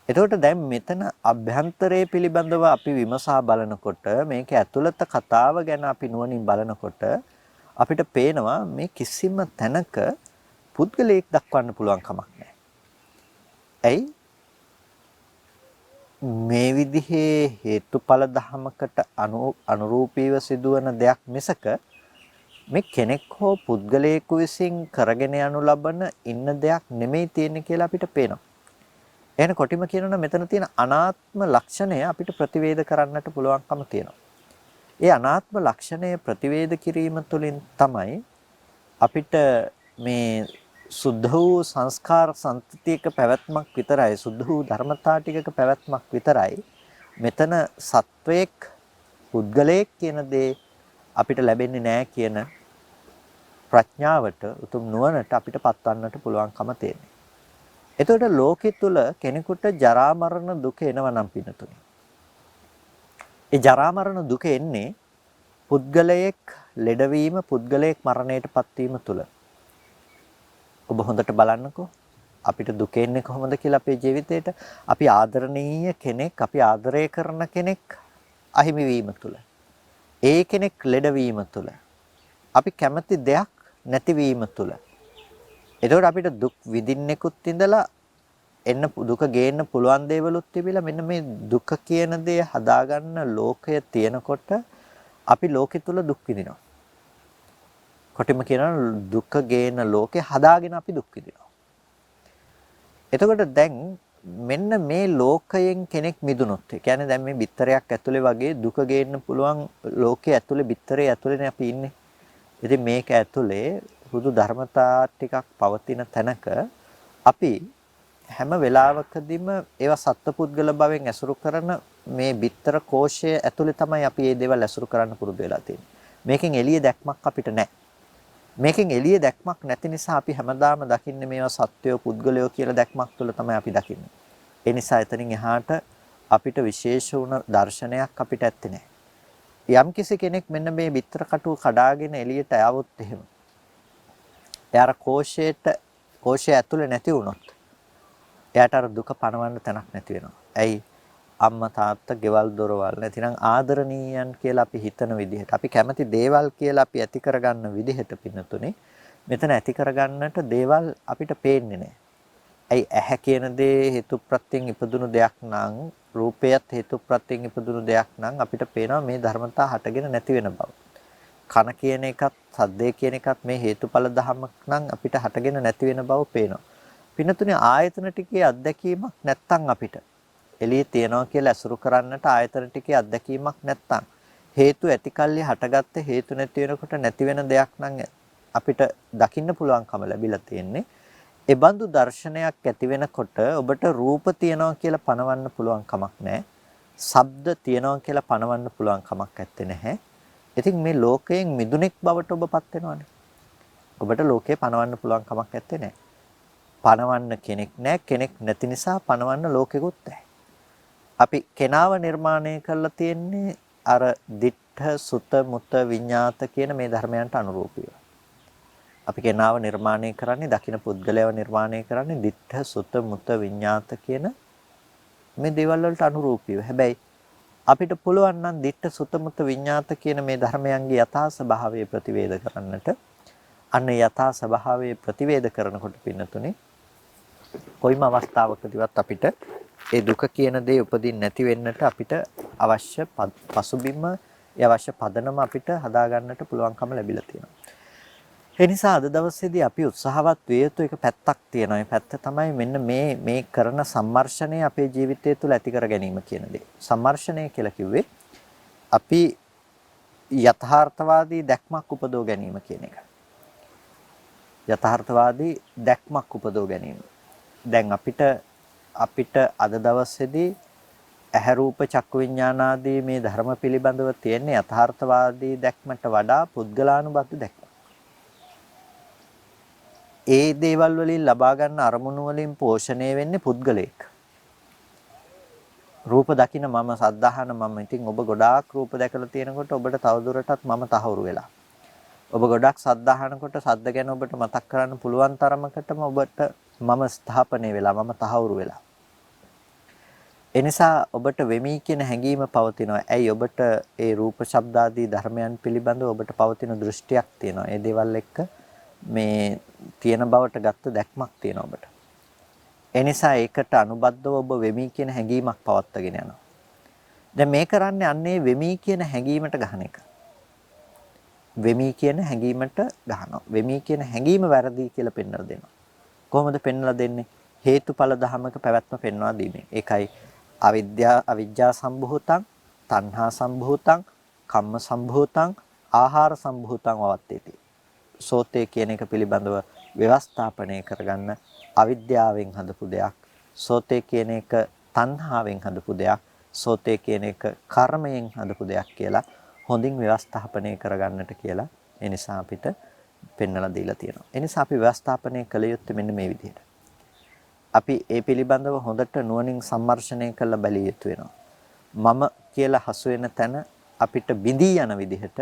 එතකොට දැන් මෙතන අභ්‍යන්තරයේ පිළිබඳව අපි විමසා බලනකොට මේක ඇතුළත කතාව ගැන අපි නුවණින් බලනකොට අපිට පේනවා මේ කිසිම තැනක පුද්ගලයෙක් දක්වන්න පුළුවන් කමක් නැහැ. ඇයි? මේ විදිහේ හේතුඵල ධමයකට අනුරූපීව සිදුවන දෙයක් මිසක මේ කෙනෙක් හෝ පුද්ගලයෙකු විසින් කරගෙන යනු ලබන ඉන්න දෙයක් නෙමෙයි තියෙන්නේ කියලා අපිට පේනවා. එහෙනම් කොටිම කියනවා නම් මෙතන තියෙන අනාත්ම ලක්ෂණය අපිට ප්‍රතිවේධ කරන්නට පුළුවන්කම තියෙනවා. ඒ අනාත්ම ලක්ෂණය ප්‍රතිවේධ කිරීම තුළින් තමයි අපිට මේ සුද්ධ වූ සංස්කාර සම්පතියක පැවැත්මක් විතරයි, සුද්ධ වූ ධර්මතා ටිකක පැවැත්මක් විතරයි මෙතන සත්වයක් පුද්ගලයෙක් කියන දේ අපිට ලැබෙන්නේ නැහැ කියන ප්‍රඥාවට උතුම් නුවණට අපිට පත්වන්නට පුළුවන්කම තියෙනවා. එතකොට ලෝකෙ තුල කෙනෙකුට ජරා මරණ දුක එනවා නම් පිනතුනේ. ඒ ජරා මරණ දුක එන්නේ පුද්ගලයෙක් ලෙඩවීම, පුද්ගලයෙක් මරණයටපත් වීම තුල. ඔබ හොඳට බලන්නකෝ. අපිට දුක එන්නේ කොහොමද කියලා අපේ ජීවිතේට අපි ආදරණීය කෙනෙක්, අපි ආදරය කරන කෙනෙක් අහිමි වීම තුල. ඒ කෙනෙක් ලෙඩවීම තුල. අපි කැමති දෙයක් නැතිවීම තුල. එතකොට අපිට දුක් විඳින්නෙකුත් ඉඳලා එන්න දුක ගේන්න පුළුවන් දේවලුත් තිබිලා මෙන්න මේ දුක කියන දේ හදාගන්න ලෝකය තියෙනකොට අපි ලෝකෙ තුල දුක් විඳිනවා. කොටිම කියනවා දුක ගේන ලෝකේ හදාගෙන අපි දුක් විඳිනවා. එතකොට දැන් මෙන්න මේ ලෝකයෙන් කෙනෙක් මිදුනොත්, ඒ කියන්නේ දැන් මේ බිත්තරයක් ඇතුලේ වගේ දුක ගේන්න පුළුවන් ලෝකයේ ඇතුලේ බිත්තරේ ඇතුලේනේ අපි ඉන්නේ. ඉතින් මේක ඇතුලේ හුදු ධර්මතා ටිකක් පවතින තැනක අපි හැම වෙලාවකදීම ඒවා සත්පුද්ගල භවෙන් ඇසුරු කරන මේ බිත්තර කෝෂය ඇතුලේ තමයි අපි මේ දේවල් ඇසුරු කරන්න පුරුදු වෙලා තියෙන්නේ. මේකෙන් එළිය දැක්මක් අපිට නැහැ. මේකෙන් එළිය දැක්මක් නැති නිසා අපි හැමදාම දකින්නේ මේවා සත්වයෝ පුද්ගලයෝ කියලා දැක්මක් තුළ තමයි අපි දකින්නේ. ඒ නිසා එතනින් එහාට අපිට විශේෂ වුණ දර්ශනයක් අපිට ඇත්තේ නැහැ. යම්කිසි කෙනෙක් මෙන්න මේ බිත්තර කටුව කඩාගෙන එළියට ආවොත් එහෙම එයාර කෝෂය ඇතුලේ නැති වුණොත් එයාට අර දුක පණවන්න තැනක් නැති වෙනවා. ඇයි? අම්මා තාත්තා ගෙවල් දොරවල් නැතිනම් ආදරණීයන් කියලා අපි හිතන විදිහට අපි කැමති දේවල් කියලා අපි ඇති කරගන්න විදිහට පින්නතුනේ මෙතන ඇති කරගන්නට දේවල් අපිට පේන්නේ නැහැ. ඇයි? ඇහැ කියන දේ හේතුප්‍රත්‍යයෙන් ඉපදුණු දෙයක් නම් රූපයත් හේතුප්‍රත්‍යයෙන් ඉපදුණු දෙයක් නම් අපිට පේනවා මේ ධර්මතා හටගෙන නැති වෙන බව. කන කියන එකත් සද්දේ කියන එකත් මේ හේතුඵල ධමයක් නම් අපිට හටගෙන නැති වෙන බව පේනවා. පින්නතුනේ ආයතන ටිකේ අත්දැකීමක් නැත්තම් අපිට එළියේ තියනවා කියලා අසුරු කරන්නට ආයතන ටිකේ අත්දැකීමක් නැත්තම් හේතු ඇතිකල්ලි හටගත්ත හේතු නැති වෙනකොට නැති වෙන දෙයක් නම් අපිට දකින්න පුළුවන්කම ලැබිලා තියෙන්නේ. ඒ බඳු දර්ශනයක් ඇති වෙනකොට ඔබට රූප තියනවා කියලා පනවන්න පුළුවන් කමක් නැහැ. ශබ්ද තියනවා කියලා පනවන්න පුළුවන් කමක් නැත්තේ නැහැ. ඉතින් මේ ලෝකයෙන් මිදුණෙක් බවට ඔබපත් වෙනවනේ. ඔබට ලෝකේ පනවන්න පුළුවන් කමක් නැත්තේ නැහැ. පනවන්න කෙනෙක් නැහැ. කෙනෙක් නැති නිසා පනවන්න ලෝකෙකුත් නැහැ. අපි කෙනාව නිර්මාණය කරලා තියෙන්නේ අර දිඨ සුත මුත විඤ්ඤාත කියන මේ ධර්මයන්ට අනුරූපීව. අපි කෙනාව නිර්මාණය කරන්නේ දකින්න පුද්ගලයව නිර්මාණය කරන්නේ දිඨ සුත මුත විඤ්ඤාත කියන මේ දේවල් වලට අනුරූපීව. හැබැයි අපිට පුළුවන් නම් දිඨ සුත මුත විඤ්ඤාත කියන මේ ධර්මයන්ගේ යථා ස්වභාවය ප්‍රතිවේද කරන්නට අන්න යථා ස්වභාවය ප්‍රතිවේද කරනකොට පින්නතුනේ කොයිම අවස්ථාවකදීවත් අපිට ඒ දුක කියන දේ උපදින්න නැති වෙන්නට අපිට අවශ්‍ය පසුබිම ඒ අවශ්‍ය පදනම අපිට හදාගන්නට පුළුවන්කම ලැබිලා තියෙනවා. ඒ නිසා අද දවසේදී අපි උත්සාහවත් විය යුතු එක පැත්තක් තියෙනවා. ඒ පැත්ත තමයි මෙන්න මේ කරන සම්මර්ෂණය අපේ ජීවිතය තුළ ඇති කර ගැනීම කියන දේ. සම්මර්ෂණය කියලා කිව්වේ අපි යථාර්ථවාදී දැක්මක් උපදව ගැනීම කියන එක. යථාර්ථවාදී දැක්මක් උපදව ගැනීම. දැන් අපිට අද දවසේදී ඇහැ රූප චක්කු විඥාන ආදී මේ ධර්ම පිළිබඳව තියෙන යථාර්ථවාදී දැක්මට වඩා පුද්ගලානුබද්ධ දැක්ම. ඒ දේවල් වලින් ලබා ගන්න අරමුණු වලින් පෝෂණය වෙන්නේ පුද්ගලයෙක්. රූප දකින මම සද්ධාහන මම. ඉතින් ඔබ ගොඩාක් රූප දැකලා තියෙනකොට ඔබට තවදුරටත් මම තහවුරු වෙලා. ඔබ ගොඩක් සද්ධාහනකොට සද්ද ගැන ඔබට මතක් කරන්න පුළුවන් තරමකටම ඔබට මම ස්ථාපනය වෙලා මම තහවුරු වෙලා. එනිසා ඔබට වෙමි කියන හැඟීම පවතිනවා. ඇයි ඔබට ඒ රූප ශබ්ද ආදී ධර්මයන් පිළිබඳව ඔබට පවතින දෘෂ්ටියක් තියෙනවා. ඒ දේවල් එක්ක මේ තියෙන බවට ගත්ත දැක්මක් තියෙනවා ඔබට. එනිසා ඒකට අනුබද්ධව ඔබ වෙමි කියන හැඟීමක් පවත්වාගෙන යනවා. දැන් මේ කරන්නේ අන්නේ වෙමි කියන හැඟීමට ගහන එක. වෙමි කියන හැඟීමට ගහනවා. වෙමි කියන හැඟීම වැරදි කියලා පෙන්වලා දෙනවා. කොහොමද පෙන්වලා දෙන්නේ? හේතුඵල ධමක පැවැත්ම පෙන්වා දීමෙන්. ඒකයි අවිජ්ජා සම්භූතං, තණ්හා සම්භූතං, කම්ම සම්භූතං, ආහාර සම්භූතං වවත්තේති. සෝතේ කියන එක පිළිබඳව ව්‍යවස්ථාපනය කරගන්න අවිද්‍යාවෙන් හදපු දෙයක්. සෝතේ කියන එක තණ්හාවෙන් හදපු දෙයක්. සෝතේ කියන එක කර්මයෙන් හදපු දෙයක් කියලා හොඳින් ව්‍යවස්ථාපනය කරගන්නට කියලා ඒ නිසා අපිට පෙන්වලා දීලා තියෙනවා. ඒ නිසා අපි ව්‍යවස්ථාපනය කළ යුත්තේ මෙන්න මේ විදිහට. අපි ඒ පිළිබඳව හොඳට නුවණින් සම්මර්ෂණය කරලා බැලිය යුතු වෙනවා. මම කියලා හසු වෙන තැන අපිට බිඳී යන විදිහට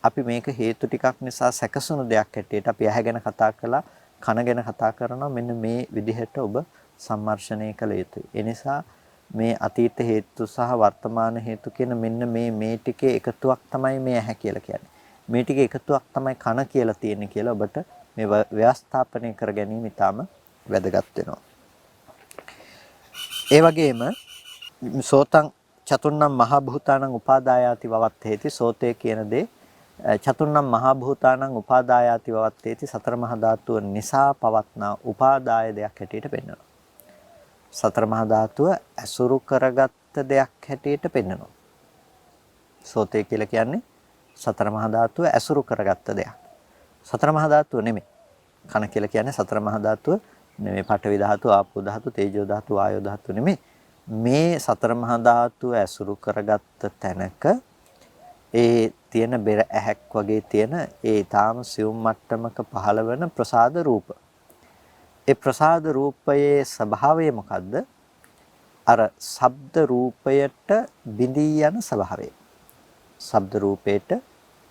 අපි මේක හේතු ටිකක් නිසා සැකසුණු දෙයක් හැටියට අපි ඇහැ ගැන කතා කළා, කන ගැන කතා කරනවා. මෙන්න මේ විදිහට ඔබ සම්මර්ෂණය කළ යුතුයි. ඒ නිසා මේ අතීත හේතු සහ වර්තමාන හේතු කියන මෙන්න මේ ටිකේ එකතුවක් තමයි මේ ඇහැ කියලා කියන්නේ. මේ ටිකේ එකතුවක් තමයි කන කියලා තියෙන්නේ කියලා ඔබට මේ ව්‍යවස්ථාපනය කර ගැනීම ඉතාම වැදගත් වෙනවා. ඒ වගේම සෝතං චතුර්ණම් මහා භූතානං උපාදායාති වවත්තේති. සෝතේ කියන දේ චතුර්ණම් මහා භූතානං උපාදායාති වවත්තේති. සතර මහා ධාතුව නිසා පවත්නා උපාදාය දෙයක් හැටියට පෙන්වනවා. සතර මහා ධාතුව ඇසුරු කරගත්ත දෙයක් හැටියට පෙන්වනවා. සෝතේ කියලා කියන්නේ සතර මහා ධාතුව ඇසුරු කරගත්ත දෙයක්. සතර මහා ධාතුව නෙමෙයි. කන කියලා කියන්නේ සතර මහා ධාතුව නෙමෙයි. පඨවි ධාතුව, ආපෝ ධාතුව, තේජෝ ධාතුව, වායෝ ධාතුව නෙමෙයි. මේ සතර මහා ධාතුව ඇසුරු කරගත්ත තැනක ඒ තියෙන බෙර ඇහැක් වගේ තියෙන ඒ ඊටාම සියුම් මට්ටමක පහළ වෙන ප්‍රසාද රූප. ඒ ප්‍රසාද රූපයේ ස්වභාවය මොකද්ද? අර ශබ්ද රූපයට බිඳී යන ස්වභාවය. ශබ්ද රූපයට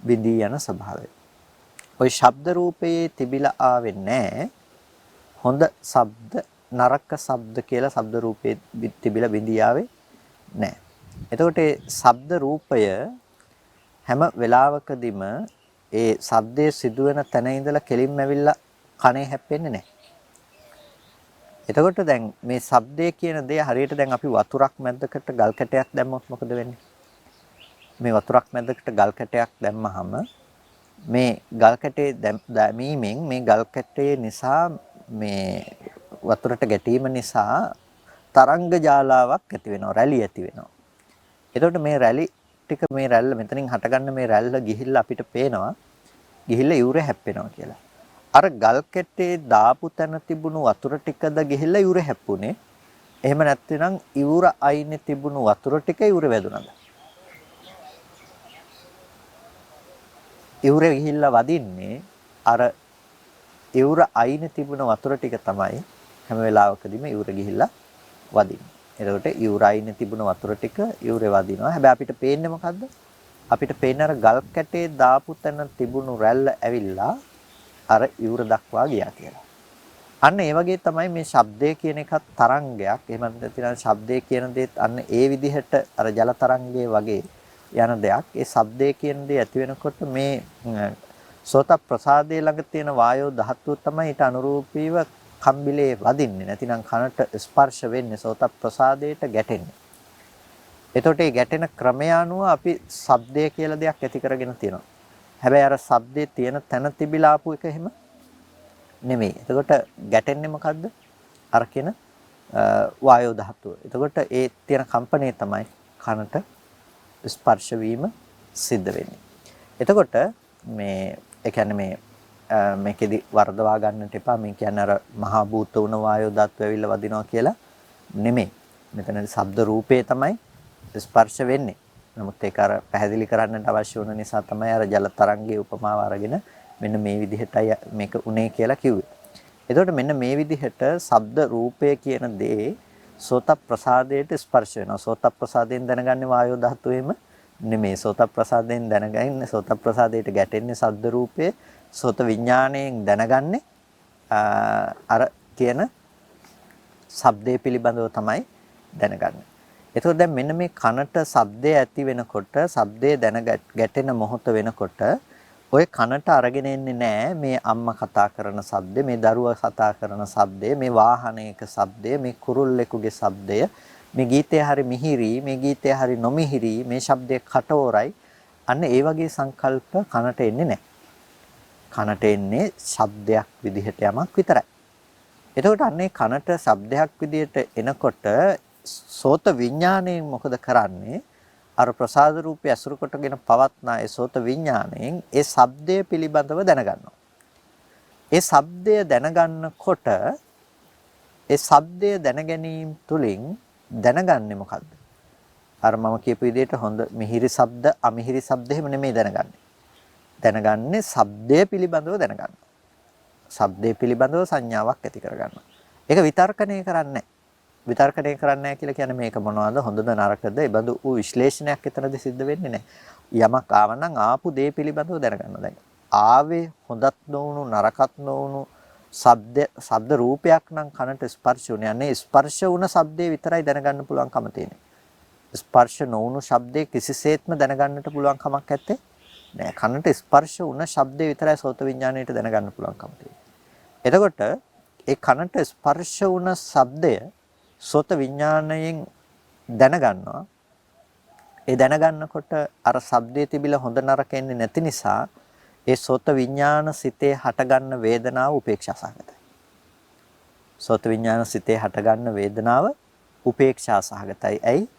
බිඳී යන ස්වභාවය. ওই ශබ්ද රූපයේ තිබිලා ආවේ නැහැ. හොඳ ශබ්ද, නරක ශබ්ද කියලා ශබ්ද රූපයේ තිබිලා බිඳී ආවේ නැහැ. එතකොට ඒ ශබ්ද රූපය හැම වෙලාවකදීම ඒ ශබ්දයේ සිදුවෙන තැන ඉඳලා කෙලින්ම ඇවිල්ලා කනේ හැප්පෙන්නේ නැහැ. එතකොට දැන් මේ ශබ්දය කියන දේ හරියට දැන් අපි වතුරක් මැදකට ගල් කැටයක් දැම්මොත් මොකද වෙන්නේ? මේ වතුරක් මැදකට ගල් කැටයක් දැම්මහම මේ ගල් කැටේ දැමීමෙන් මේ ගල් කැටේ නිසා මේ වතුරට ගැටීම නිසා තරංග ජාලාවක් ඇති වෙනවා, රැලි ඇති වෙනවා. එතකොට මේ රැලි ටික මේ රැල්ල මෙතනින් හටගන්න මේ රැල්ල ගිහිල්ලා අපිට පේනවා ගිහිල්ලා යුරේ හැප්පෙනවා කියලා. අර ගල් කැටේ දාපු තැන තිබුණු වතුර ටිකද ගිහිල්ලා යුරේ හැප්පුණේ. එහෙම නැත්නම් ඉවුර අයිනේ තිබුණු වතුර ටික යුරේ වැදුනද? ඉවුරේ ගිහිල්ලා වදින්නේ අර ඉවුර අයිනේ තිබුණ වතුර ටික තමයි හැම වෙලාවකදීම ඉවුර ගිහිල්ලා වදින්නේ. එතකොට ඉවුර අයිනේ තිබුණ වතුර ටික ඉවුරේ වදිනවා. හැබැයි අපිට පේන්නේ මොකද්ද? අපිට පේන්නේ අර ගල් කැටේ දාපු තැන තිබුණු රැල්ල ඇවිල්ලා අර ඉවුර දක්වා ගියා කියලා. අන්න ඒ වගේ තමයි මේ ශබ්දය කියන එකත් තරංගයක්. එහෙම නැත්නම් ශබ්දය කියන දේත් අන්න ඒ විදිහට අර ජල තරංගයේ වගේ යන දෙයක්. ඒ ශබ්දය කියන දේ ඇති වෙනකොට මේ සෝත ප්‍රසාදයේ ළඟ තියෙන වායෝ ධාතුව තමයි ඊට අනුරූපීව කම්බිලේ වදින්නේ. නැතිනම් කනට ස්පර්ශ වෙන්නේ සෝත ප්‍රසාදයට ගැටෙන්නේ. එතකොට මේ ගැටෙන ක්‍රමය අනුව අපි ශබ්දය කියලා දෙයක් ඇති කරගෙන තියෙනවා. හැබැයි අර ශබ්දයේ තියෙන තැන තිබිලා ආපු එක එහෙම නෙමෙයි. එතකොට ගැටෙන්නේ මොකද්ද? අර කියන වායෝ ධාතුව. එතකොට ඒ තියෙන කම්පණය තමයි කනට ස්පර්ශ වීම සිද්ධ වෙන්නේ. එතකොට මේ ඒ කියන්නේ මේකෙදි වර්ධවා ගන්නට එපා. මේ කියන්නේ අර මහා භූත වුණ වායෝ ධාතුව ඇවිල්ලා වදිනවා කියලා නෙමෙයි. මෙතනදී ශබ්ද රූපේ තමයි ස්පර්ශ වෙන්නේ. නමුත් ඒක අර පැහැදිලි කරන්නට අවශ්‍ය වුණ නිසා තමයි අර ජල තරංගයේ උපමාව අරගෙන මෙන්න මේ විදිහටයි මේක උනේ කියලා කිව්වේ. එතකොට මෙන්න මේ විදිහට ශබ්ද රූපය කියන දේ සෝත ප්‍රසාදයට ස්පර්ශ වෙනවා. සෝත ප්‍රසාදයෙන් දැනගන්නේ වායෝ ධාතුවේම නෙමෙයි. සෝත ප්‍රසාදයෙන් දැනගන්නේ සෝත ප්‍රසාදයට ගැටෙන්නේ ශබ්ද රූපේ. සෝත විඥාණයෙන් දැනගන්නේ අර කියන ශබ්දේ පිළිබඳව තමයි දැනගන්නේ. එතකොට දැන් මෙන්න මේ කනට ශබ්දය ඇති වෙනකොට ශබ්දේ ගැටෙන මොහොත වෙනකොට ඔය කනට අරගෙන එන්නේ නැහැ මේ අම්මා කතා කරන ශබ්දේ, මේ දරුවා කතා කරන ශබ්දේ, මේ වාහනයක ශබ්දේ, මේ කුරුල්ලෙකුගේ ශබ්දය, මේ ගීතය හරි මිහිරි, මේ ගීතය හරි නොමිහිරි, මේ ශබ්දේ කටෝරයි. අන්න ඒ වගේ සංකල්ප කනට එන්නේ නැහැ. කනට එන්නේ ශබ්දයක් විදිහට යමක් විතරයි. එතකොට අන්නේ කනට ශබ්දයක් විදිහට එනකොට සෝත විඥාණයෙන් මොකද කරන්නේ? අර ප්‍රසාද රූපය අසුර කොටගෙන පවත්නා ඒ සෝත විඥාණයෙන් ඒ ශබ්දය පිළිබඳව දැනගන්නවා. ඒ ශබ්දය දැනගන්නකොට ඒ ශබ්දය දැන ගැනීම තුළින් දැනගන්නේ මොකද්ද? අර මම කියපු විදිහට හොඳ මිහිරි ශබ්ද, අමිහිරි ශබ්ද එහෙම නෙමෙයි දැනගන්නේ. දැනගන්නේ ශබ්දය පිළිබඳව දැනගන්නවා. ශබ්දය පිළිබඳව සංඥාවක් ඇති කරගන්නවා. ඒක විතර්කණය කරන්නේ නැහැ. විතර්කණය කරන්නේ නැහැ කියලා කියන්නේ මේක මොනවද හොඳද නරකද? ඒ බඳු වූ විශ්ලේෂණයක් එතනදී සිද්ධ වෙන්නේ නැහැ. යමක් ආවනම් ආපු දේ පිළිබඳව දැනගන්න. දැන් ආවේ හොඳත් නොවුණු නරකත් නොවුණු ශබ්ද රූපයක් නම් කනට ස්පර්ශ වුණේ. අනේ ස්පර්ශ වුණ ශබ්දේ විතරයි දැනගන්න පුළුවන්කම තියෙන්නේ. ස්පර්ශ නොවුණු ශබ්දේ කිසිසේත්ම දැනගන්නට පුළුවන් කමක් නැත්තේ. නෑ කනට ස්පර්ශ වුණ ශබ්දේ විතරයි සෝත විඥාණයට දැනගන්න පුළුවන්කම තියෙන්නේ. එතකොට ඒ කනට ස්පර්ශ වුණ ශබ්දය සෝත විඥාණයෙන් දැනගන්නවා. ඒ දැනගන්නකොට අර ශබ්දයේ තිබිලා හොඳ නරක එන්නේ නැති නිසා ඒ සෝත විඥාන සිතේ හටගන්න වේදනාව උපේක්ෂා සහගතයි. සෝත විඥාන සිතේ හටගන්න වේදනාව උපේක්ෂා සහගතයි. ඇයි?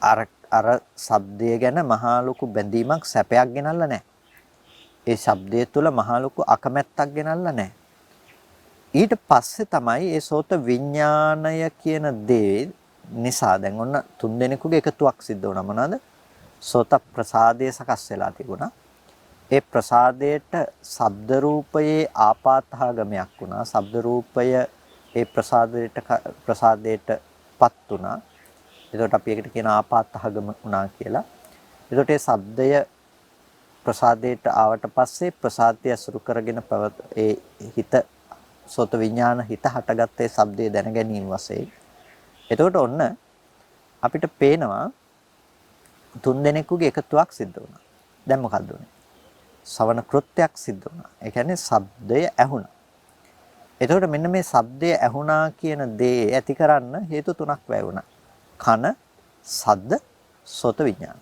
අර ශබ්දය ගැන මහා ලොකු බැඳීමක් සැපයක් ගෙනල්ලා නැහැ. ඒ ශබ්දය තුළ මහා ලොකු අකමැත්තක් ගෙනල්ලා නැහැ. ඊට පස්සේ තමයි ඒ සෝත විඥාණය කියන දේ නිසා දැන් ඔන්න තුන් දෙනෙකුගේ එකතුවක් සිද්ධ වුණා. මොනවාද? සෝත ප්‍රසාදය සකස් වෙලා තිබුණා. ඒ ප්‍රසාදයට ශබ්ද රූපයේ ආපාතහාගමයක් වුණා. ශබ්ද රූපය ඒ ප්‍රසාදයටපත් වුණා. එතකොට අපි ඒකට කියන ආපාතහාගම වුණා කියලා. එතකොට ඒ ශබ්දය ප්‍රසාදයට ආවට පස්සේ ප්‍රසාදය අසුරු කරගෙන ඒ හිත සෝත විඥාන හිත හටගත්තේ ශබ්දයේ දැන ගැනීම වශයෙන්. එතකොට ඔන්න අපිට පේනවා තුන් දෙනෙකුගේ එකතුවක් සිද්ධ වුණා. දැන් මොකද්ද උනේ? ශ්‍රවණ කෘත්‍යයක් සිද්ධ වුණා. ඒ කියන්නේ ශබ්දය ඇහුණා. එතකොට මෙන්න මේ ශබ්දය ඇහුණා කියන දේ ඇති කරන්න හේතු තුනක් වැය වුණා. කන, සද්ද, සෝත විඥාන.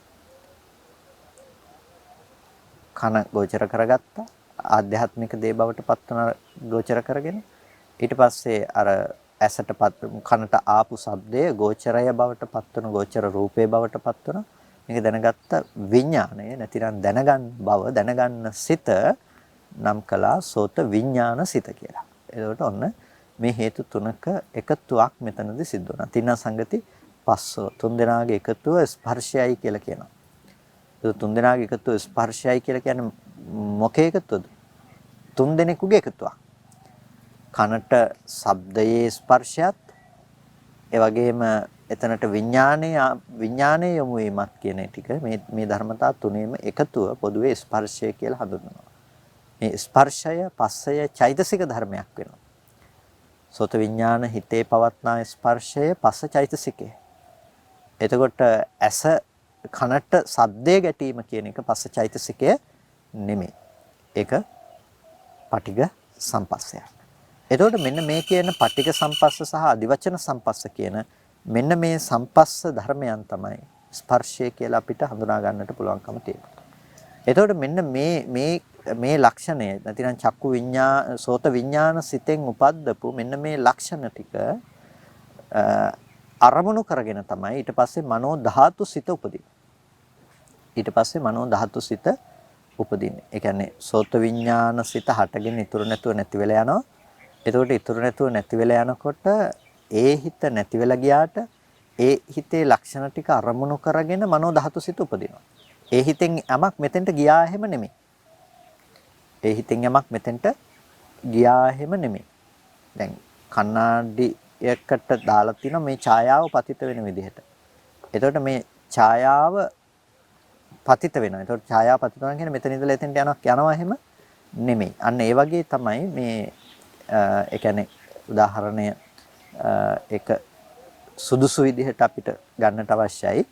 කන ගෝචර කරගත්තා. ආධ්‍යාත්මික දේ බවට පත් වන ගෝචර කරගෙන ඊට පස්සේ අර ඇසටපත් කනට ආපු ශබ්දය ගෝචරය බවට පත්වන ගෝචර රූපේ බවට පත්වන මේක දැනගත්ත විඥාණය නැතිනම් දැනගන්න බව දැනගන්න සිත නම් කළා සෝත විඥාන සිත කියලා. එතකොට ඔන්න මේ හේතු තුනක එකතුවක් මෙතනදී සිද්ධ වුණා. තින්න සංගති පස්සෝ තුන් දෙනාගේ එකතුව ස්පර්ශයයි කියලා කියනවා. ඒ තුන් දෙනාගේ එකතුව ස්පර්ශයයි කියලා කියන්නේ මොකේ එකතුවද? තුන් දෙනෙකුගේ එකතුවක්. කනට ශබ්දයේ ස්පර්ශයත් ඒ වගේම එතනට විඥානයේ යොමු වීමත් කියන ටික මේ ධර්මතා තුනේම එකතුව පොදුවේ ස්පර්ශය කියලා හඳුන්වනවා. මේ ස්පර්ශය පස්සය චෛතසික ධර්මයක් වෙනවා. සෝත විඥාන හිතේ පවත්නා ස්පර්ශය පස්ස චෛතසිකය. එතකොට ඇස කනට ශබ්දයේ ගැටීම කියන එක පස්ස චෛතසිකය නෙමෙයි. ඒක පටිඝ සම්පස්සයක්. එතකොට මෙන්න මේ කියන පටිඝ සම්පස්ස සහ අදිවචන සම්පස්ස කියන මෙන්න මේ සම්පස්ස ධර්මයන් තමයි ස්පර්ශය කියලා අපිට හඳුනා ගන්නට පුළුවන්කම තියෙනවා. එතකොට මෙන්න මේ ලක්ෂණය නැතිනම් චක්කු සෝත විඥාන සිතෙන් උපද්දපු මෙන්න මේ ලක්ෂණ ටික අරමුණු කරගෙන තමයි ඊට පස්සේ මනෝ ධාතු සිත උපදින්නේ. ඊට පස්සේ මනෝ ධාතු සිත උපදින්නේ. ඒ කියන්නේ සෝත විඥාන සිත හටගෙන ඉතුරු නැතුව නැති වෙලා යනවා. එතකොට ඉතුරු නැතුව නැති වෙලා යනකොට ඒ හිත නැති වෙලා ගියාට ඒ හිතේ ලක්ෂණ ටික අරමුණු කරගෙන මනෝ ධාතු සිත උපදිනවා. ඒ හිතෙන් යමක් මෙතෙන්ට ගියා හැම නෙමෙයි. ඒ හිතෙන් යමක් මෙතෙන්ට ගියා හැම නෙමෙයි. දැන් කණ්ණාඩියකට දාලා තිනවා මේ ඡායාව පතිත වෙන විදිහට. එතකොට මේ ඡායාව පතිත වෙනවා. එතකොට ඡායාව පතිත වෙනවා කියන්නේ මෙතන ඉඳලා එතෙන්ට යනවා එහෙම නෙමෙයි. අන්න ඒ වගේ තමයි මේ ඒ කියන්නේ උදාහරණය එක සුදුසු විදිහට අපිට ගන්නට අවශ්‍යයි.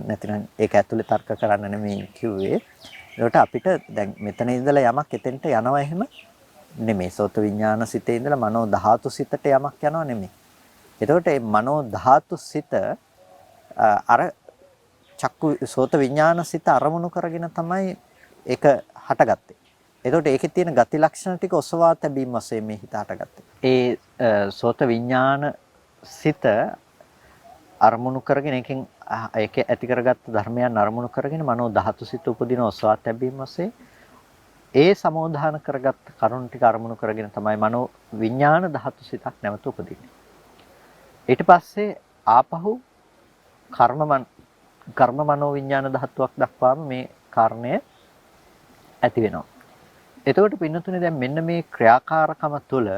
නැතිනම් ඒක ඇතුලේ තර්ක කරන්න නෙමෙයි කිව්වේ. ඒකට අපිට දැන් මෙතන ඉඳලා යමක් එතෙන්ට යනවා එහෙම නෙමෙයි. සෝත විඥාන සිතේ ඉඳලා මනෝ ධාතු සිතට යමක් යනවා නෙමෙයි. එතකොට මේ මනෝ ධාතු සිත අර චක්කු සෝත විඥාන සිත අරමුණු කරගෙන තමයි ඒක හටගත්තේ. එතකොට ඒකේ තියෙන ගති ලක්ෂණ ටික ඔසවා තැබීම වශයෙන් මේ හිත හටගත්තේ. ඒ සෝත විඥාන සිත අරමුණු කරගෙන ඒකෙන් ඒක ඇති කරගත්ත ධර්මයන් අරමුණු කරගෙන මනෝ ධාතු සිත උපදින ඔසවා තැබීම වශයෙන් ඒ සමෝධාන කරගත්ත කරුණ ටික අරමුණු කරගෙන තමයි මනෝ විඥාන ධාතු සිතක් නැවත උපදින්නේ. ඊට පස්සේ ආපහු කර්ම මනෝ විඥාන ධාතුවක් දක්වාම මේ කාරණය ඇති වෙනවා. එතකොට පින්නතුනේ දැන් මෙන්න මේ ක්‍රියාකාරකම තුළ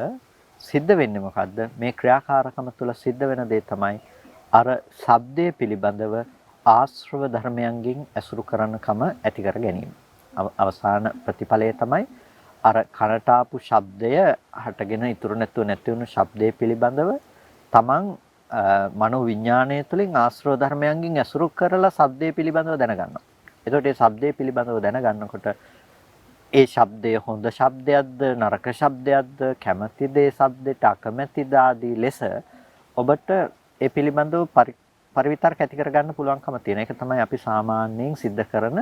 සිද්ධ වෙන්නේ මොකද්ද? මේ ක්‍රියාකාරකම තුළ සිද්ධ වෙන දේ තමයි අර ශබ්දයේ පිළිබඳව ආශ්‍රව ධර්මයන්ගෙන් ඇසුරු කරනකම ඇති කර ගැනීම. අවසාන ප්‍රතිඵලය තමයි අර කනට ආපු ශබ්දය හටගෙන ඉතුරු නැතුව නැති වුණු ශබ්දයේ පිළිබඳව තමන් මනෝ විඥාණය තුළින් ආශ්‍රව ධර්මයන්ගෙන් ඇසුරු කරලා ශබ්දයේ පිළිබඳව දැනගන්නවා. එතකොට මේ ශබ්දයේ පිළිබඳව දැනගන්නකොට ඒ ශබ්දය හොඳ ශබ්දයක්ද නරක ශබ්දයක්ද කැමැති දේ ශබ්දයට අකමැතිද ආදී ලෙස ඔබට ඒ පිළිබඳව පරිවිතර්ක ඇති කරගන්න පුළුවන්කම තියෙන. ඒක තමයි අපි සාමාන්‍යයෙන් සිද්ධ කරන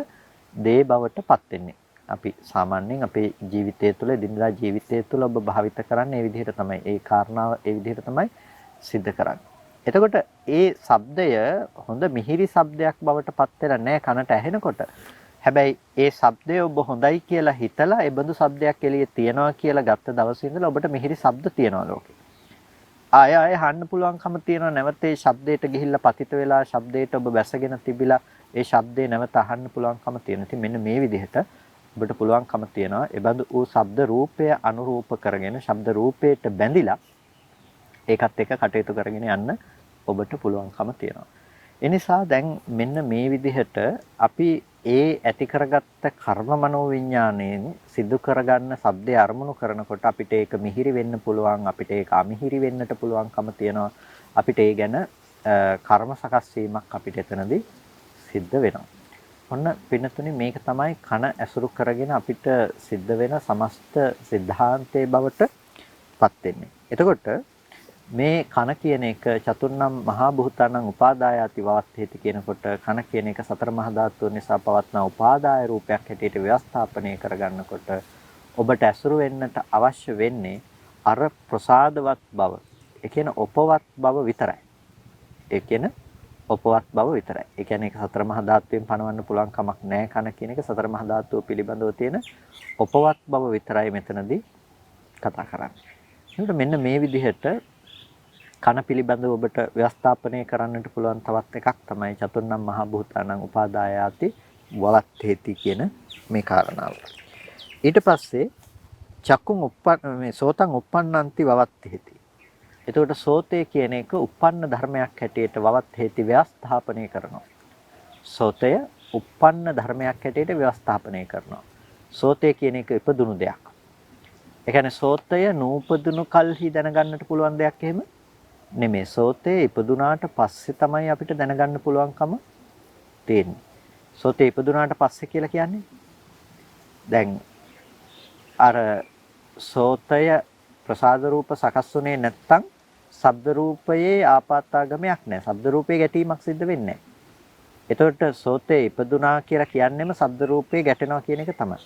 දේ බවට පත් වෙන්නේ. අපි සාමාන්‍යයෙන් අපේ ජීවිතය තුළ දිනදා ජීවිතය තුළ ඔබ භාවිත කරන්නේ ඒ විදිහට තමයි. ඒ කාරණාව ඒ විදිහට තමයි සිද්ධ කරන්නේ. එතකොට ඒ ශබ්දය හොඳ මිහිරි ශබ්දයක් බවට පත් වෙලා නැහැ කනට ඇහෙනකොට. හැබැයි ඒ ශබ්දය ඔබ හොඳයි කියලා හිතලා ඒ බඳු ශබ්දයක් එළියේ තියනවා කියලා ගත්ත දවසේ ඉඳලා ඔබට මිහිරි ශබ්ද තියනවා ලෝකේ. ආය අහන්න පුළුවන්කම තියෙනවා නැවත ඒ ශබ්දයට ගිහිල්ලා පතිත වෙලා ශබ්දයට ඔබ බැසගෙන තිබිලා ඒ ශබ්දේ නැවත අහන්න පුළුවන්කම තියෙනවා. ඉතින් මෙන්න මේ විදිහට ඔබට පුළුවන්කම තියෙනවා ඒ බඳු වූ ශබ්ද රූපය අනුරූප කරගෙන ශබ්ද රූපයට බැඳිලා ඒකත් එක්ක කටයුතු කරගෙන යන්න ඔබට පුළුවන්කම තියෙනවා. ඒ නිසා දැන් මෙන්න මේ විදිහට අපි ඒ ඇති කරගත්ත කර්ම මනෝ විඥාණයෙන් සිදු කරගන්න ශබ්දය අරමුණු කරනකොට අපිට ඒක මිහිරි වෙන්න පුළුවන් අපිට ඒක අමිහිරි වෙන්නට පුළුවන්කම තියෙනවා අපිට ඒ ගැන කර්ම සකස් වීමක් අපිට එතනදී සිද්ධ වෙනවා. ඔන්න පින්නතුනි මේක තමයි කන ඇසුරු කරගෙන අපිට සිද්ධ වෙන සමස්ත සිද්ධාන්තයේ බවට පත් වෙන්නේ. එතකොට මේ කන කියන එක චතුර්ණම් මහා භූතානං උපාදායාති වාත්තේති කියනකොට කන කියන එක සතර මහා ධාතුන් නිසා පවත්නා උපාදාය රූපයක් හැටියට ව්‍යවස්ථාපනය කරගන්නකොට ඔබට ඇසුරු වෙන්නට අවශ්‍ය වෙන්නේ අර ප්‍රසාදවත් බව. ඒ කියන්නේ උපවත් බව විතරයි. ඒ කියන්නේ උපවත් බව විතරයි. ඒ කියන්නේ ඒක සතර මහා ධාතුවෙන් පණවන්න පුළුවන් කමක් නැහැ කන කියන එක සතර මහා ධාතුව පිළිබඳව තියෙන උපවත් බව විතරයි මෙතනදී කතා කරන්නේ. එතකොට මෙන්න මේ විදිහට කන පිළිබඳව ඔබට ව්‍යවස්ථාපනය කරන්නට පුළුවන් තවත් එකක් තමයි චතුර්ණම් මහා භූතානං උපාදායාති වවත්තේති කියන මේ කාරණාව. ඊට පස්සේ චක්කුන් මේ සෝතං uppannanti වවත්තේති. එතකොට සෝතේ කියන එක uppන්න ධර්මයක් හැටියට වවත්තේති ව්‍යවස්ථාපනය කරනවා. සෝතය uppන්න ධර්මයක් හැටියට ව්‍යවස්ථාපනය කරනවා. සෝතේ කියන එක ඉපදුණු දෙයක්. ඒ කියන්නේ සෝතය නූපදුණු කල්හි දැනගන්නට පුළුවන් දෙයක් එහෙම නෙමෙයි. සෝතේ ඉපදුනාට පස්සේ තමයි අපිට දැනගන්න පුළුවන්කම තියෙන්නේ. සෝතේ ඉපදුනාට පස්සේ කියලා කියන්නේ දැන් අර සෝතය ප්‍රසාද රූප සකස්ුනේ නැත්තම් ශබ්ද රූපයේ ආපාතාගමයක් නැහැ. ශබ්ද රූපේ ගැටීමක් සිද්ධ වෙන්නේ නැහැ. එතකොට සෝතේ ඉපදුනා කියලා කියන්නේම ශබ්ද රූපේ ගැටෙනවා කියන එක තමයි.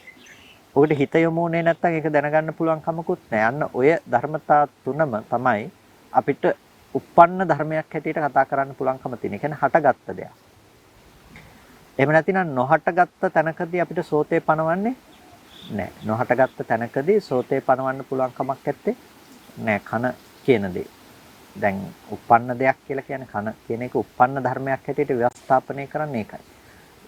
ඔකට හිත යොමුනේ නැත්තම් ඒක දැනගන්න පුළුවන් කමකුත් නැහැ. අන්න ඔය ධර්මතා තුනම තමයි අපිට uppන්න ධර්මයක් හැටියට කතා කරන්න පුළුවන්කම තියෙන. ඒ කියන්නේ හටගත්ත දෙයක්. එහෙම නැතිනම් නොහටගත්ත තැනකදී අපිට සෝතේ පනවන්නේ නැහැ. නොහටගත්ත තැනකදී සෝතේ පනවන්න පුළුවන් කමක් නැත්තේ නැහැ. කන කියන දේ. දැන් uppන්න දෙයක් කියලා කියන්නේ කන කියන එක uppන්න ධර්මයක් හැටියට ව්‍යවස්ථාපනය කරන්නේ ඒකයි.